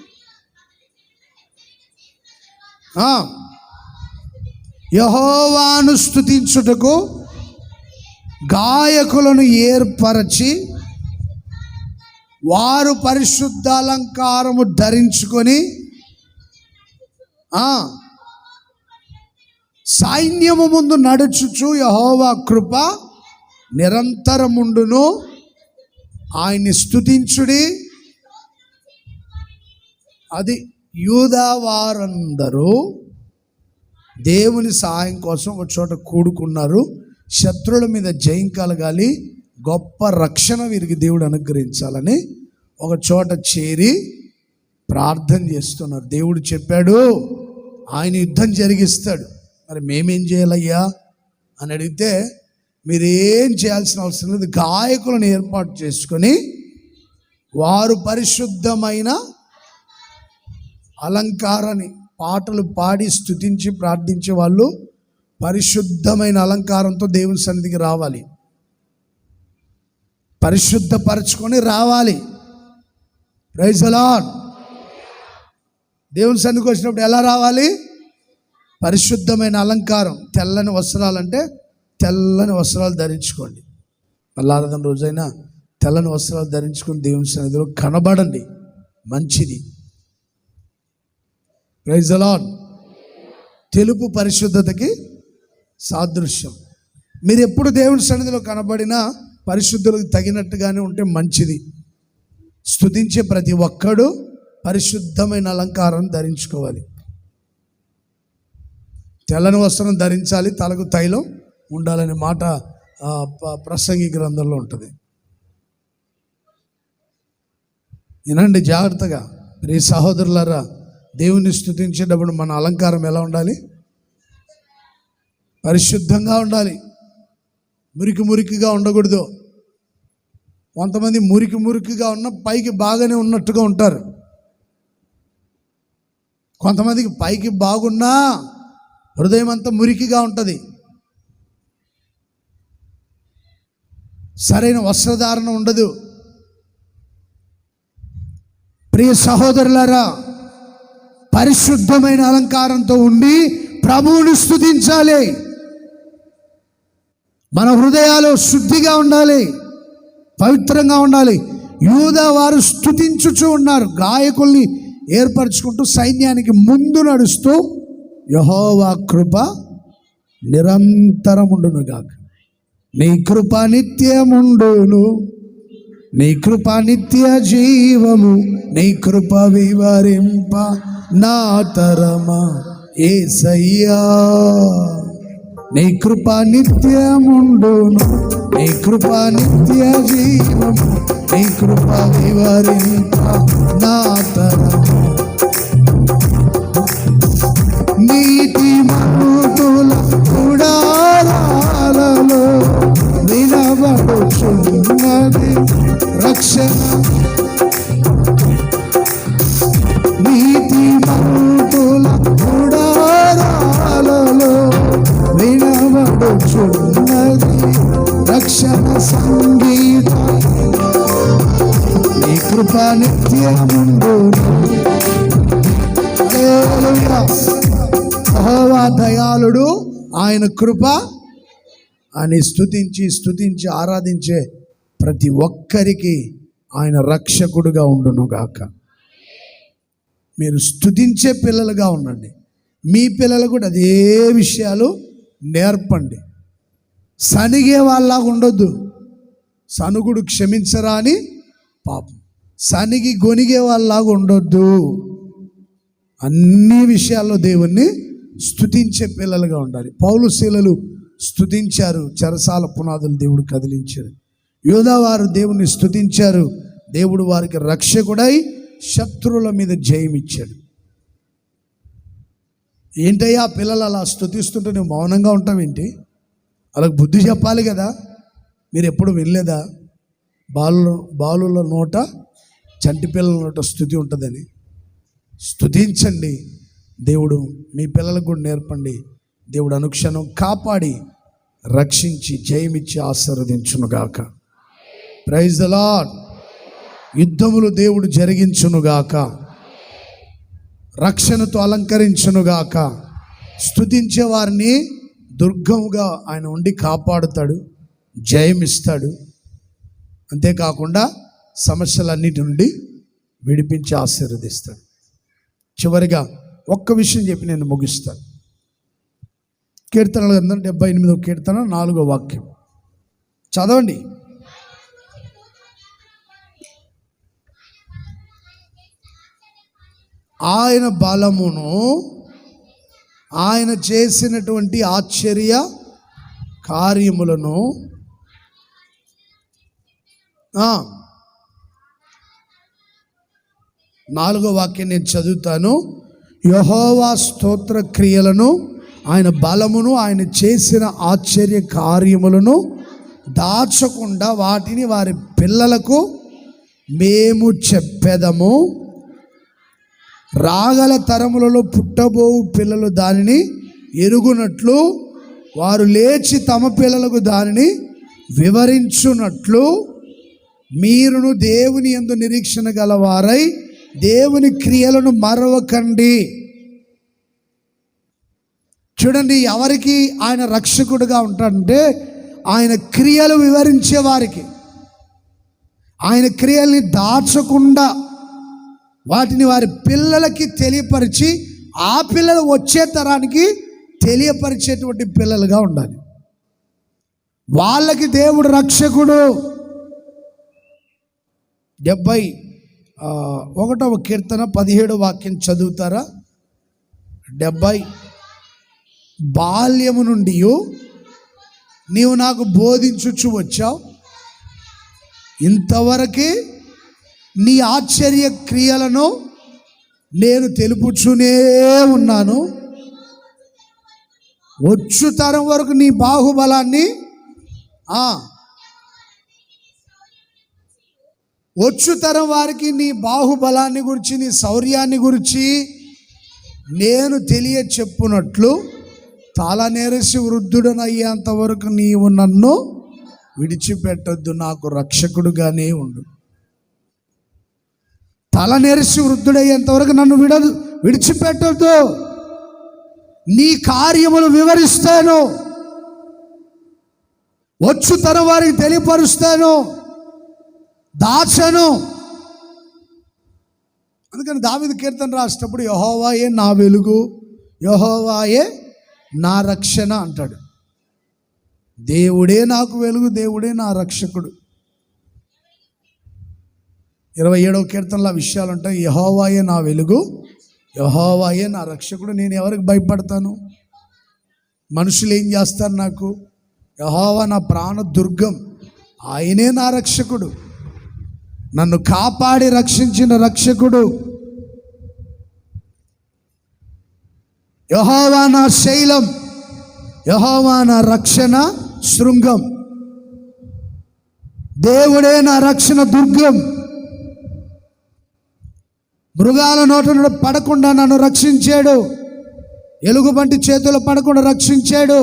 యెహోవాను స్తుతించుటకు గాయకులను ఏర్పరచి వారు పరిశుద్ధాలంకారము ధరించుకొని సైన్యము ముందు నడుచుచు యెహోవా కృప నిరంతరముండును, ఆయన్ని స్తుతించుడి. అది యూదా వారందరూ దేవుని సహాయం కోసం ఒక చోట కూడుకున్నారు. శత్రువుల మీద జయం కలగాలి, గొప్ప రక్షణ వీరికి దేవుడు అనుగ్రహించాలని ఒక చోట చేరి ప్రార్థన చేస్తున్నారు. దేవుడు చెప్పాడు ఆయన యుద్ధం జరిగిస్తాడు. మరి మేమేం చేయాలయ్యా అని అడిగితే, మీరేం చేయాల్సిన అవసరం లేదు, గాయకులను ఏర్పాటు చేసుకొని వారు పరిశుద్ధమైన అలంకారాన్ని, పాటలు పాడి స్తుతించి ప్రార్థించే వాళ్ళు పరిశుద్ధమైన అలంకారంతో దేవుని సన్నిధికి రావాలి. పరిశుద్ధపరచుకొని రావాలి. Praise the lord. దేవుని సన్నిధికి వచ్చినప్పుడు ఎలా రావాలి? పరిశుద్ధమైన అలంకారం. తెల్లని వస్త్రాలంటే తెల్లని వస్త్రాలు ధరించుకోండి. ఆరాధన రోజైనా తెల్లని వస్త్రాలు ధరించుకొని దేవుని సన్నిధిలో కనబడండి, మంచిది. Praise the lord. తెలుపు పరిశుద్ధతకి సాదృశ్యం. మీరు ఎప్పుడు దేవుని సన్నిధిలో కనబడినా పరిశుద్ధులకు తగినట్టుగానే ఉంటే మంచిది. స్తుతించే ప్రతి ఒక్కడు పరిశుద్ధమైన అలంకారం ధరించుకోవాలి. తెల్లని వస్త్రం ధరించాలి, తలకు తైలం ఉండాలనే మాట ప్రసంగి గ్రంథంలో ఉంటుంది. వినండి జాగ్రత్తగా. ప్రియ సహోదరులారా, దేవుని స్తుతించేటప్పుడు మన అలంకారం ఎలా ఉండాలి? పరిశుద్ధంగా ఉండాలి. మురికిగా ఉండకూడదు. కొంతమంది మురికిగా ఉన్న పైకి బాగానే ఉన్నట్టుగా ఉంటారు. కొంతమందికి పైకి బాగున్నా హృదయం అంతా మురికిగా ఉంటుంది. సరైన వస్త్రధారణ ఉండదు. ప్రియ సహోదరులారా, పరిశుద్ధమైన అలంకారంతో ఉండి ప్రభువుని స్తుతించాలి. మన హృదయాలు శుద్ధిగా ఉండాలి, పవిత్రంగా ఉండాలి. యూదా వారు స్తుతించుచూ ఉన్నారు. గాయకుల్ని ఏర్పరచుకుంటూ సైన్యానికి ముందు నడుస్తూ యెహోవా కృప నిరంతరముండును గాక, నీ కృప నిత్యముండును, నీ కృప నిత్య జీవము, నీ కృప వివరింప నా తరమా యేసయ్యా. నీ కృప నిత్యముండును, నీ కృప నిత్య జీవము, నీ కృప వివరింప నా తరమా. నీతి మంతుల గుడారాలలో వినబడుచున్నది రక్షణ. నీతి మంతుల గుడారాలలో వినబడుచున్నది రక్షణ సంగీతం. నీ కృప నిత్యముండును. హల్లెలూయా. యెహోవా దయాళుడు, ఆయన కృప. ఆయన స్తుతించి ఆరాధించే ప్రతి ఒక్కరికి ఆయన రక్షకుడుగా ఉండును గాక. మీరు స్తుతించే పిల్లలుగా ఉండండి. మీ పిల్లలు కూడా అదే విషయాలు నేర్పండి. సనిగే వాళ్ళలాగా ఉండొద్దు. సనుగుడు క్షమించరా అని పాపం. సనిగి గొనిగే వాళ్ళలాగా ఉండొద్దు. అన్ని విషయాల్లో దేవుణ్ణి స్తుతించే పిల్లలుగా ఉండాలి. పౌలు శీలలు స్తుతించారు, చెరసాల పునాదులు దేవుడు కదిలించారు. యూదా వారు దేవుణ్ణి స్తుతించారు, దేవుడు వారికి రక్షకుడై శత్రువుల మీద జయమిచ్చాడు. ఏంటయ్యా పిల్లలు అలా స్తుతిస్తుంటే నువ్వు మౌనంగా ఉంటావేంటి? వాళ్ళకి బుద్ధి చెప్పాలి కదా. మీరు ఎప్పుడు వినలేదా? బాలుల నోట చంటి పిల్లల నోట స్తుతి ఉంటుందని. స్తుతించండి. దేవుడు మీ పిల్లలకు కూడా నేర్పండి. దేవుడు అనుక్షణం కాపాడి రక్షించి జయమిచ్చి ఆశీర్వదించునుగాక. Praise the lord. యుద్ధములు దేవుడు జరిగించునుగాక, రక్షణతో అలంకరించునుగాక. స్తుతించే వారిని దుర్గముగా ఆయన ఉండి కాపాడుతాడు, జయమిస్తాడు. అంతేకాకుండా సమస్యలన్నిటి నుండి విడిపించి ఆశీర్వదిస్తాడు. చివరిగా ఒక్క విషయం చెప్పి నేను ముగిస్తాను. కీర్తనల గ్రంథం 78వ కీర్తన 4వ వాక్యం చదవండి. ఆయన బలమును, ఆయన చేసినటువంటి ఆశ్చర్య కార్యములను 4వ వాక్యం నేను చదువుతాను. యెహోవా స్తోత్ర క్రియలను, ఆయన బలమును, ఆయన చేసిన ఆశ్చర్య కార్యములను దాచకుండా వాటిని వారి పిల్లలకు మేము చెప్పెదము. రాగల తరములలో పుట్టబోవు పిల్లలు దానిని ఎరుగునట్లు, వారు లేచి తమ పిల్లలకు దానిని వివరించున్నట్లు, మీరును దేవుని యందు నిరీక్షణ గలవారై దేవుని క్రియలను మరవకండి. చూడండి, ఎవరికి ఆయన రక్షకుడుగా ఉంటాడంటే ఆయన క్రియలు వివరించే వారికి. ఆయన క్రియల్ని దాచకుండా వాటిని వారి పిల్లలకి తెలియపరిచి ఆ పిల్లలు వచ్చే తరానికి తెలియపరిచేటువంటి పిల్లలుగా ఉండాలి. వాళ్ళకి దేవుడు రక్షకుడు. 71వ కీర్తన 17వ వాక్యం చదువుతారా? 70 బాల్యము నుండి నీవు నాకు బోధించుచు వచ్చావు, ఇంతవరకు నీ ఆశ్చర్య క్రియలను నేను తెలుపుచునే ఉన్నాను. వచ్చు తరం వరకు నీ బాహుబలాన్ని, వచ్చు తరం వారికి నీ బాహుబలాన్ని గురించి, నీ శౌర్యాన్ని గురించి నేను తెలియ చెప్పునట్లు తల నెరసి వృద్ధుడనయ్యేంత వరకు నీవు నన్ను విడిచిపెట్టొద్దు, నాకు రక్షకుడుగానే ఉండు. తల నెరిసి వృద్ధుడయ్యేంత వరకు నన్ను విడిచిపెట్టొద్దు. నీ కార్యములు వివరిస్తాను, వచ్చు తరం వారికి తెలియపరుస్తాను, దాచను. అందుకని దావీదు కీర్తన రాసేటప్పుడు యెహోవాయే నా వెలుగు, యెహోవాయే నా రక్షణ అంటాడు. దేవుడే నాకు వెలుగు, దేవుడే నా రక్షకుడు. 27వ కీర్తనలో ఆ విషయాలు ఉంటాయి. యెహోవాయే నా వెలుగు, యెహోవాయే నా రక్షకుడు. నేను ఎవరికి భయపడతాను? మనుషులు ఏం చేస్తారు నాకు? యెహోవా నా ప్రాణ దుర్గం, ఆయనే నా రక్షకుడు, నన్ను కాపాడి రక్షించిన రక్షకుడు. యెహోవా నా శైలం, యెహోవా నా రక్షణ శృంగం. దేవుడే నా రక్షణ దుర్గం. మృగాల నోట నుండి పడకుండా నన్ను రక్షించాడు, ఎలుగుబంటి చేతులు పడకుండా రక్షించాడు,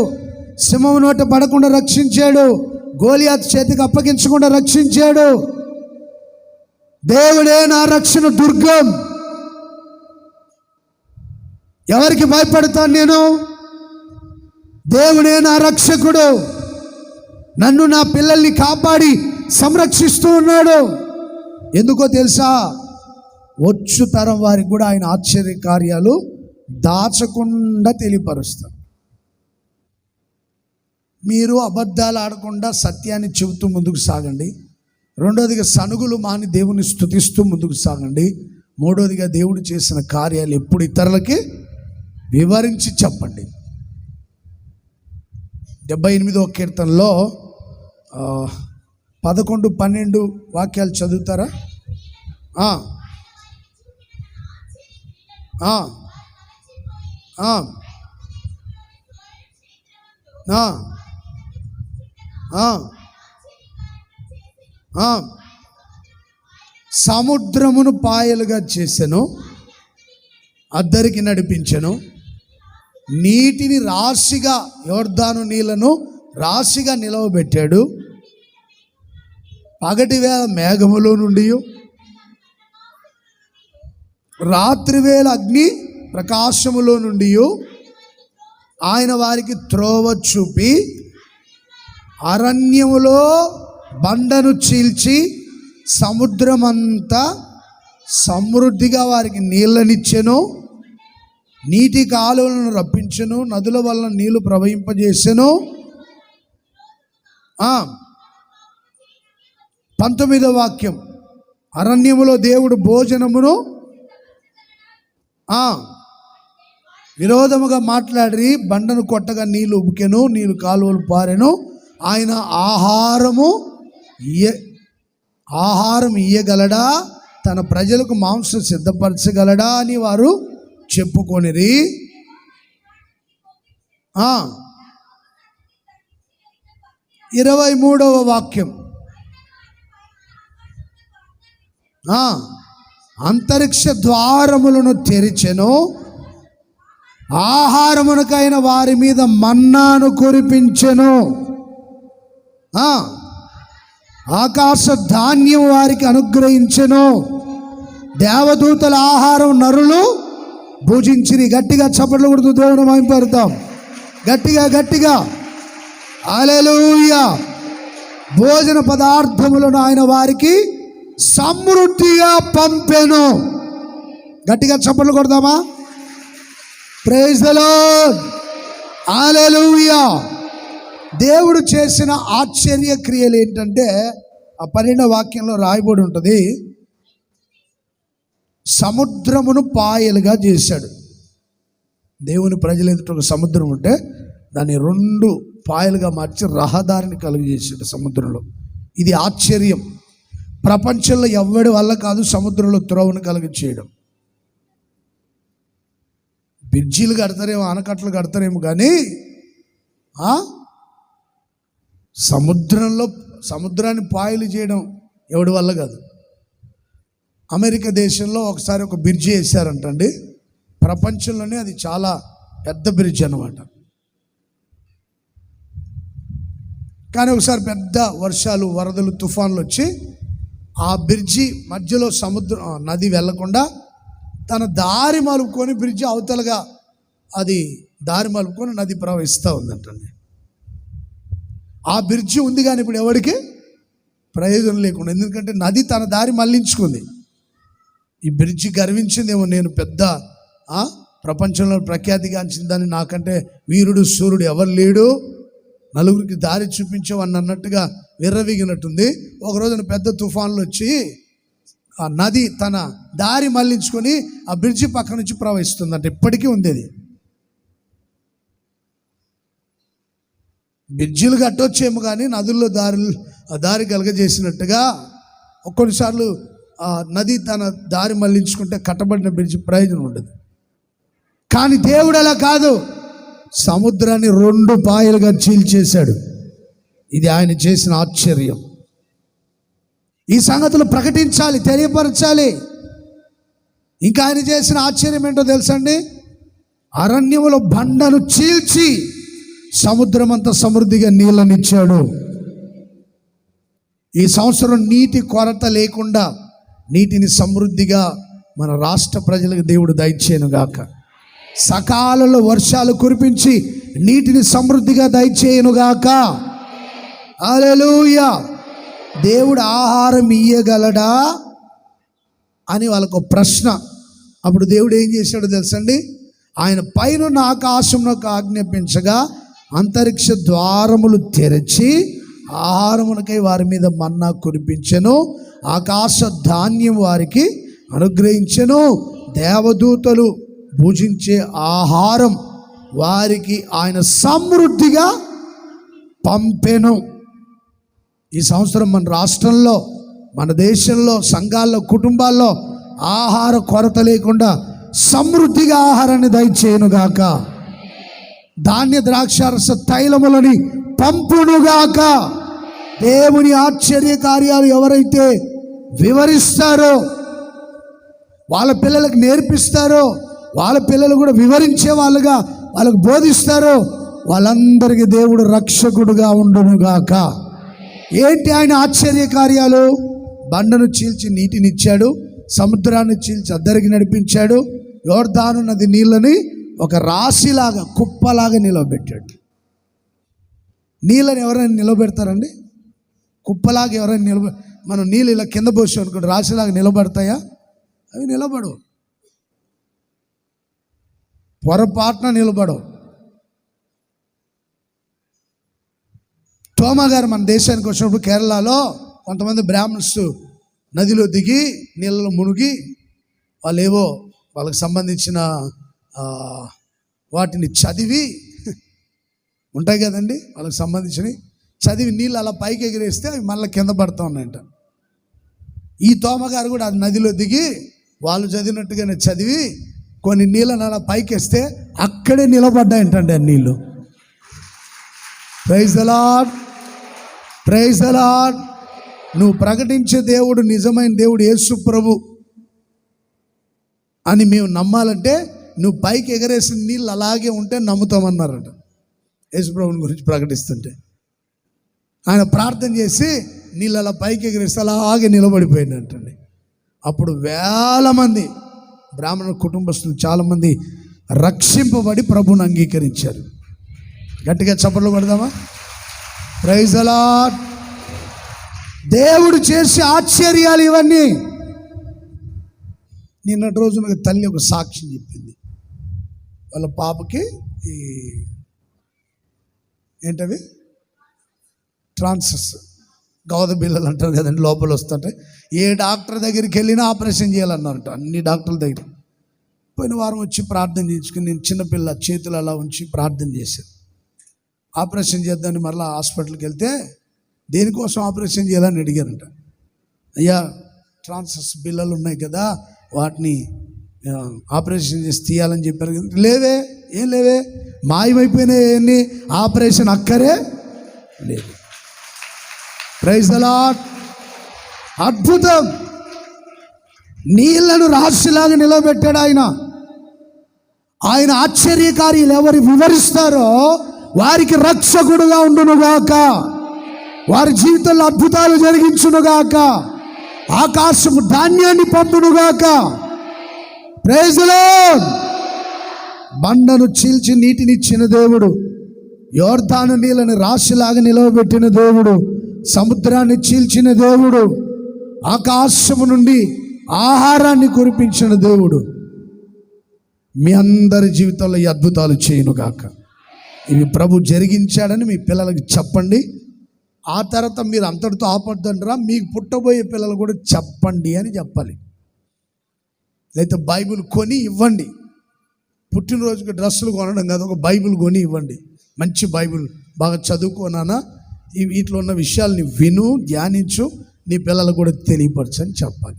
సింహం నోట పడకుండా రక్షించాడు, గోలియాతు చేతికి అప్పగించకుండా రక్షించాడు. దేవుడే నా రక్షణ దుర్గం. ఎవరికి భయపడతాను నేను? దేవుడే నా రక్షకుడు, నన్ను నా పిల్లల్ని కాపాడి సంరక్షిస్తూ ఉన్నాడు. ఎందుకో తెలుసా? వచ్చు తరం వారికి కూడా ఆయన ఆశ్చర్య కార్యాలు దాచకుండా తెలియపరుస్తారు. మీరు అబద్ధాలు ఆడకుండా సత్యాన్ని చెబుతూ ముందుకు సాగండి. రెండోదిగా సనుగులు మాని దేవుని స్తుతిస్తూ ముందుకు సాగండి. మూడోదిగా దేవుడు చేసిన కార్యాలు ఎప్పుడు ఇతరులకి వివరించి చెప్పండి. 78వ కీర్తనలో 11, 12 వాక్యాలు చదువుతారా? సముద్రమును పాయలుగా చేసెను, అద్దరికి నడిపించెను, నీటిని రాశిగా, యోర్దాను నీళ్లను రాశిగా నిలవబెట్టాడు. పగటి వేళ మేఘములో నుండి, రాత్రివేళ అగ్ని ప్రకాశములో నుండి ఆయన వారికి త్రోవ చూపి, అరణ్యములో బండను చీల్చి సముద్రమంతా సమృద్ధిగా వారికి నీళ్ళనిచ్చెను, నీటి కాలువలను రప్పించెను, నదుల వల్ల నీళ్లు ప్రవహింపజేసెను. 19వ వాక్యం, అరణ్యములో దేవుడు భోజనమును విరోధముగా మాట్లాడి బండను కొట్టగా నీళ్లు ఉబికెను, నీళ్లు కాలువలు పారెను. ఆయన ఆహారం ఇయ్యగలడా, తన ప్రజలకు మాంసం సిద్ధపరచగలడా అని వారు చెప్పుకొనిరి. 23వ వాక్యం, అంతరిక్ష ద్వారములను తెరిచెను, ఆహారమునకైన వారి మీద మన్నాను కురిపించెను, ఆకాశ ధాన్యం వారికి అనుగ్రహించెను, దేవదూతల ఆహారం నరులు భుజించిరి. గట్టిగా చప్పట్లు కొడుతూ దేవుని మహిమపడతాం. గట్టిగా హల్లెలూయా. భోజన పదార్థములను ఆయన వారికి సమృద్ధిగా పంపెను. గట్టిగా చప్పట్లు కొడదామా? Praise the Lord. హల్లెలూయా. దేవుడు చేసిన ఆశ్చర్య క్రియలు ఏంటంటే ఆ 12వ వాక్యంలో రాయబడి ఉంటుంది. సముద్రమును పాయలుగా చేశాడు. దేవుని ప్రజలు ఎదుట ఒక సముద్రం ఉంటే దాన్ని 2 పాయలుగా మార్చి రహదారిని కలుగజేశాడు సముద్రంలో. ఇది ఆశ్చర్యం. ప్రపంచంలో ఎవ్వడి వల్ల కాదు సముద్రంలో త్రోవను కలుగ చేయడం. బ్రిడ్జీలు కడతారేమో, ఆనకట్టలు కడతారేమో, కానీ సముద్రాన్ని పాయలు చేయడం ఎవడి వల్ల కాదు. అమెరికా దేశంలో ఒకసారి ఒక బ్రిడ్జి వేశారంటండి. ప్రపంచంలోనే అది చాలా పెద్ద బ్రిడ్జ్ అన్నమాట. కానీ ఒకసారి పెద్ద వర్షాలు, వరదలు, తుఫాన్లు వచ్చి ఆ బ్రిడ్జి మధ్యలో నది వెళ్లకుండా తన దారి మలుపుకొని బ్రిడ్జి అవతలగా అది దారి మలుపుకొని నది ప్రవహిస్తూ ఉందంటండి. ఆ బ్రిడ్జి ఉంది కానీ ఇప్పుడు ఎవరికి ప్రయోజనం లేకుండా, ఎందుకంటే నది తన దారి మళ్లించుకుంది. ఈ బ్రిడ్జి గర్వించిందేమో, నేను పెద్ద ప్రపంచంలో ప్రఖ్యాతిగాంచిన దాన్ని, నాకంటే వీరుడు సూర్యుడు ఎవరు లేడు, నలుగురికి దారి చూపించావని అన్నట్టుగా విర్రవీగినట్టుంది. ఒక రోజున పెద్ద తుఫాన్లు వచ్చి ఆ నది తన దారి మళ్లించుకొని ఆ బ్రిడ్జి పక్క నుంచి ప్రవహిస్తుందంట. ఇప్పటికీ ఉంది అది. బ్రిడ్జిలు కట్టొచ్చేమో కానీ నదుల్లో దారి కలగజేసినట్టుగా కొన్నిసార్లు నది తన దారి మళ్లించుకుంటే కట్టబడిన బ్రిడ్జి ప్రయోజనం ఉండదు. కానీ దేవుడు అలా కాదు, సముద్రాన్ని 2 పాయలుగా చీల్చేశాడు. ఇది ఆయన చేసిన ఆశ్చర్యం. ఈ సంగతులు ప్రకటించాలి, తెలియపరచాలి. ఇంకా ఆయన చేసిన ఆశ్చర్యం ఏంటో తెలుసండి? అరణ్యములో బండను చీల్చి సముద్రం అంతా సమృద్ధిగా నీళ్ళనిచ్చాడు. ఈ సంవత్సరం నీటి కొరత లేకుండా నీటిని సమృద్ధిగా మన రాష్ట్ర ప్రజలకు దేవుడు దయచేయనుగాక. సకాలంలో వర్షాలు కురిపించి నీటిని సమృద్ధిగా దయచేయనుగాక. హల్లెలూయా. దేవుడు ఆహారం ఇయ్యగలడా అని వాళ్ళకు ప్రశ్న. అప్పుడు దేవుడు ఏం చేశాడో తెలుసండి? ఆయన పైనున్న ఆకాశంలోకి ఆజ్ఞాపించగా అంతరిక్ష ద్వారములు తెరచి ఆహారమునకై వారి మీద మన్నా కురిపించెను, ఆకాశ ధాన్యం వారికి అనుగ్రహించెను, దేవదూతలు భుజించే ఆహారం వారికి ఆయన సమృద్ధిగా పంపెను. ఈ సంవత్సరం మన రాష్ట్రంలో, మన దేశంలో, సంఘాల్లో, కుటుంబాల్లో ఆహార కొరత లేకుండా సమృద్ధిగా ఆహారాన్ని దయచేయునుగాక. ధాన్య ద్రాక్షారస తైలములని పంపునుగాక. దేవుని ఆశ్చర్య కార్యాలు ఎవరైతే వివరిస్తారో, వాళ్ళ పిల్లలకు నేర్పిస్తారో, వాళ్ళ పిల్లలు కూడా వివరించే వాళ్ళుగా వాళ్ళకు బోధిస్తారో, వాళ్ళందరికీ దేవుడు రక్షకుడుగా ఉండునుగాక. ఏంటి ఆయన ఆశ్చర్య కార్యాలు? బండను చీల్చి నీటినిచ్చాడు, సముద్రాన్ని చీల్చి అద్దరికి నడిపించాడు, యోర్దాను నది నీళ్ళని ఒక రాశిలాగా, కుప్పలాగా నిలబెట్టాడు. నీళ్ళని ఎవరైనా నిలబెడతారండి? కుప్పలాగా ఎవరైనా మనం నీళ్ళు ఇలా కింద పోసాం అనుకోండి, రాశిలాగా నిలబడతాయా? అవి నిలబడవు, పొరపాటున నిలబడవు. తోమా గారు మన దేశానికి వచ్చినప్పుడు కేరళలో కొంతమంది బ్రాహ్మణ్స్ నదిలో దిగి నీళ్ళలో మునిగి వాళ్ళేవో వాళ్ళకి సంబంధించిన వాటిని చదివి ఉంటాయి కదండి, వాళ్ళకి సంబంధించినవి చదివి నీళ్ళు అలా పైకి ఎగిరేస్తే అవి మళ్ళీ కింద పడుతూ ఉన్నాయంట. ఈ తోమగారు కూడా అది నదిలో దిగి వాళ్ళు చదివినట్టుగానే చదివి కొన్ని నీళ్ళని అలా పైకి వేస్తే అక్కడే నిలబడ్డాయంటండి ఆ నీళ్ళు. Praise the lord, praise the lord. నువ్వు ప్రకటించే దేవుడు నిజమైన దేవుడు యేసు ప్రభు అని మేము నమ్మాలంటే నువ్వు పైకి ఎగరేసిన నీళ్ళు అలాగే ఉంటే నమ్ముతామన్నారట. యేసు ప్రభుని గురించి ప్రకటిస్తుంటే ఆయన ప్రార్థన చేసి నీళ్ళు అలా పైకి ఎగరేస్తే అలాగే నిలబడిపోయిందంటండి. అప్పుడు వేల మంది బ్రాహ్మణ కుటుంబస్తులు చాలామంది రక్షింపబడి ప్రభుని అంగీకరించారు. గట్టిగా చప్పట్లు కొడదామా? Praise the lord. దేవుడు చేసే ఆశ్చర్యాలు ఇవన్నీ. నిన్నటి రోజు నాకు తల్లి ఒక సాక్ష్యం చెప్పింది. వాళ్ళ పాపకి ఈ ఏంటవి ట్రాన్సెస్ గౌద బిల్లలు అంటారు కదండి, లోపల వస్తుంటే ఏ డాక్టర్ దగ్గరికి వెళ్ళినా ఆపరేషన్ చేయాలన్నారట. అన్ని డాక్టర్ల దగ్గర పోయిన వారం వచ్చి ప్రార్థన చేయించుకుని నేను చిన్నపిల్ల చేతులు అలా ఉంచి ప్రార్థన చేశాను. ఆపరేషన్ చేద్దామని మరలా హాస్పిటల్కి వెళ్తే దేనికోసం ఆపరేషన్ చేయాలని అడిగారంట. అయ్యా ట్రాన్సెస్ బిల్లలు ఉన్నాయి కదా, వాటిని ఆపరేషన్ చేసి తీయాలని చెప్పారు కదా. లేవే, ఏం లేవే, మాయమైపోయినాయి, ఆపరేషన్ అక్కరే లేదు. Praise the lord. అద్భుతం. నీళ్లను రాశిలాగా నిలబెట్టాడు ఆయన. ఆయన ఆశ్చర్యకార్యాలు ఎవరు వివరిస్తారో వారికి రక్షకుడుగా ఉండునుగాక. వారి జీవితంలో అద్భుతాలు జరిగించునుగాక. ఆకాశము ధాన్యాన్ని పంపునుగాక. Praise the lord. బండను చీల్చి నీటినిచ్చిన దేవుడు, యోర్దాను నీళ్ళని రాశిలాగా నిలవబెట్టిన దేవుడు, సముద్రాన్ని చీల్చిన దేవుడు, ఆకాశము నుండి ఆహారాన్ని కురిపించిన దేవుడు మీ అందరి జీవితంలో ఈ అద్భుతాలు చేయునుగాక. ఇవి ప్రభు జరిగించాడని మీ పిల్లలకి చెప్పండి. ఆ తర్వాత మీరు అంతటితో ఆపొద్దంటారా, మీకు పుట్టబోయే పిల్లలు కూడా చెప్పండి అని చెప్పాలి. లేకపోతే బైబిల్ కొని ఇవ్వండి. పుట్టినరోజుకి డ్రెస్సులు కొనడం కాదు, ఒక బైబిల్ కొని ఇవ్వండి. మంచి బైబిల్, బాగా చదువుకోనానా, వీటిలో ఉన్న విషయాల్ని విను, ధ్యానించు, నీ పిల్లలకు కూడా తెలియపరచని చెప్పాలి.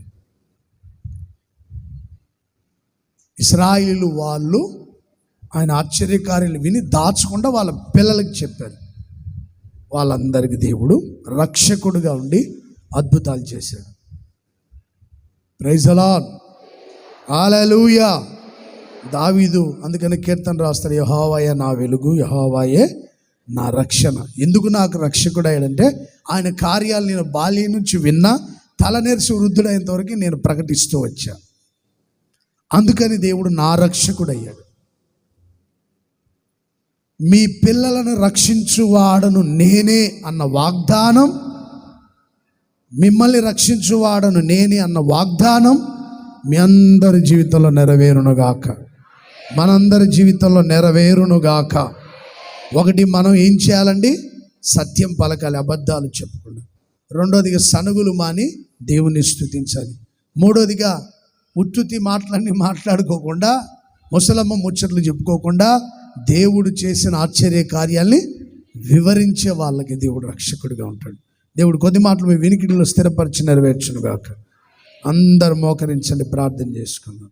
ఇశ్రాయేలు వాళ్ళు ఆయన ఆశ్చర్యకార్యాలు విని దాచకుండా వాళ్ళ పిల్లలకి చెప్పారు. వాళ్ళందరికీ దేవుడు రక్షకుడుగా ఉండి అద్భుతాలు చేశాడు. Praise the Lord. హల్లెలూయా. దావీదు అందుకని కీర్తన రాస్తాడు, యెహోవాయే నా వెలుగు, యెహోవాయే నా రక్షణ. ఎందుకు నాకు రక్షకుడయ్యాడంటే ఆయన కార్యాలు నేను బాల్యం నుంచి విన్నా, తలనేర్చి వృద్ధుడైనంత వరకు నేను ప్రకటిస్తూ వచ్చా. అందుకని దేవుడు నా రక్షకుడయ్యాడు. మీ పిల్లలను రక్షించువాడను నేనే అన్న వాగ్దానం, మిమ్మల్ని రక్షించువాడను నేనే అన్న వాగ్దానం మీ అందరి జీవితంలో నెరవేరునుగాక. మనందరి జీవితంలో నెరవేరునుగాక. ఒకటి, మనం ఏం చేయాలండి? సత్యం పలకాలి, అబద్ధాలు చెప్పకుండా. రెండోదిగా సనుగులు మాని దేవుని స్తుతించాలి. మూడోదిగా ఉత్తుతి మాటలన్నీ మాట్లాడుకోకుండా, ముసలమ్మ ముచ్చట్లు చెప్పుకోకుండా దేవుడు చేసిన ఆశ్చర్య కార్యాల్ని వివరించే వాళ్ళకి దేవుడు రక్షకుడిగా ఉంటాడు. దేవుడు కొద్ది మాటలు మీ వినికిడిలో స్థిరపరిచి నెరవేర్చునుగాక. అందరు మోకరించండి, ప్రార్థన చేసుకుందాం.